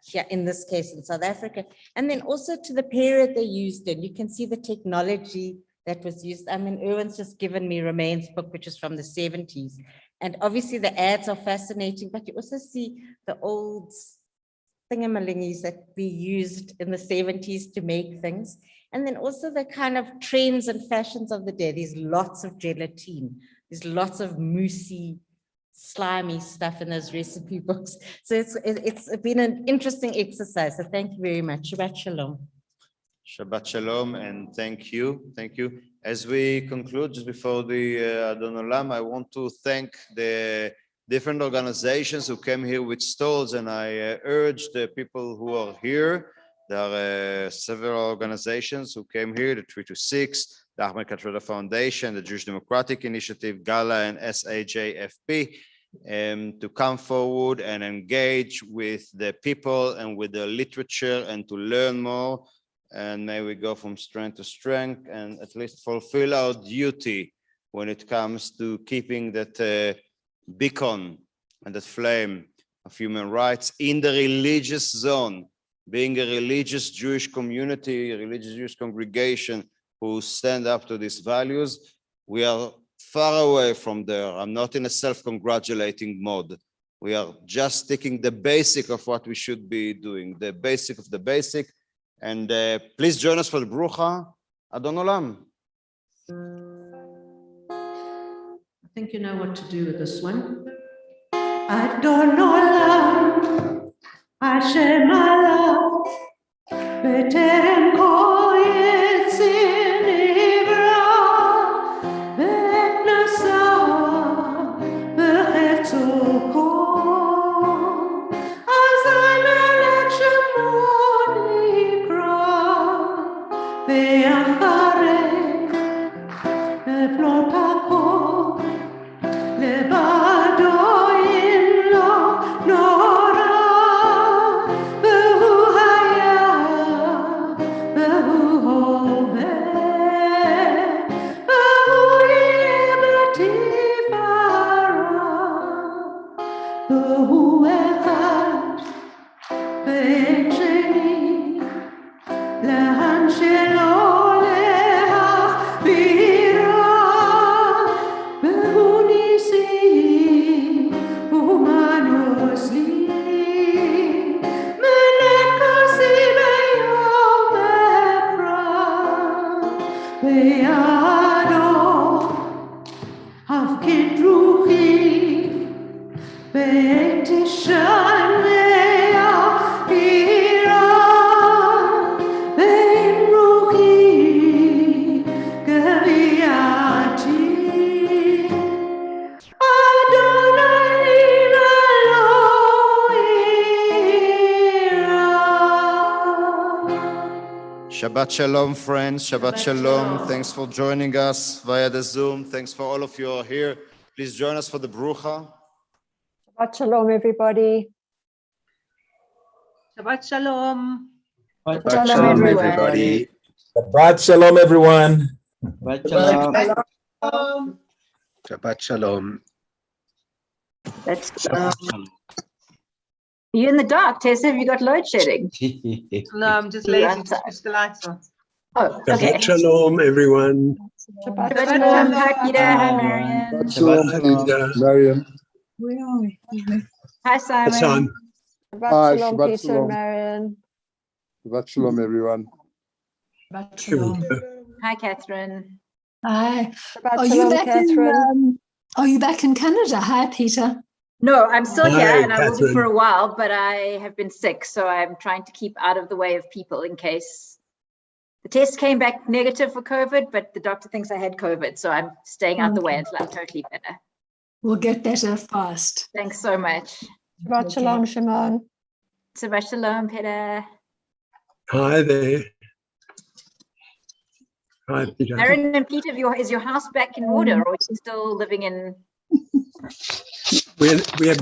here in this case in South Africa, and then also to the period they used in. You can see the technology that was used. I mean, Erwin's just given me Romain's book, which is from the 70s. And obviously the ads are fascinating, but you also see the old thingamalingis that we used in the 70s to make things. And then also the kind of trends and fashions of the day. There's lots of gelatine. There's lots of moussey, slimy stuff in those recipe books. So it's been an interesting exercise. So thank you very much. Shabbat Shalom. Shabbat Shalom, and thank you. Thank you. As we conclude, just before the Adon Olam, I want to thank the different organizations who came here with stalls, and I urge the people who are here. There are several organizations who came here, the 326, the Ahmed Katrada Foundation, the Jewish Democratic Initiative, Gala, and SAJFP, to come forward and engage with the people and with the literature and to learn more. And may we go from strength to strength and at least fulfill our duty when it comes to keeping that beacon and that flame of human rights in the religious zone. Being a religious Jewish community, a religious Jewish congregation who stand up to these values, we are far away from there. I'm not in a self-congratulating mode. We are just taking the basic of what we should be doing, the basic of the basic. And please join us for the Brucha Adon Olam. I think you know what to do with this one. Adon Olam, Hashem Alav, B'terem kol yetzir nivra, v'nasa, v'chefzu kol, azal alek shemo nikra, v'acharei, v'plot hakol, לבדו אין לו נורא, והוא היה, והוא הווה, והוא יהיה בתפארה, והוא אחד ואין שני, לאן שלא להחבירה, והוא Shabbat Shalom, friends. Shabbat Shalom. Thanks for joining us via the Zoom. Thanks for all of you who are here. Please join us for the Brucha. Shabbat Shalom, everybody. Shabbat Shalom. Shabbat Shalom, everybody. Shabbat Shalom, everyone. Shabbat Shalom. Shabbat Shalom. That's you're in the dark, Tessa. Have you got load shedding? No, I'm just lazy to switch the lights on. Oh, okay. Shabbat Shalom, everyone. Shabbat Shabbat Shalom. Shalom. Hi, Peter. Hi, Marion. Shabbat Shalom, Mariam. Where are we? Hi, Simon. Hassan. Shabbat Shalom, Peter and Marion. Shabbat Shalom, everyone. Shabbat Shalom. Hi, Catherine. Hi. Shabbat Are you Shalom, back Catherine. are you back in Canada? Hi, Peter. No, I'm still Hi, here and I will be Catherine. for a while, but I have been sick, so I'm trying to keep out of the way of people in case. The test came back negative for COVID, but the doctor thinks I had COVID, so I'm staying out the way until I'm totally better. We'll get better fast. Thanks so much. Shabbat Shalom, Shimon. Shabbat Shalom, Peter. Hi there. Hi, Peter. Aaron and Peter, is your house back in order, or are you still living in? We have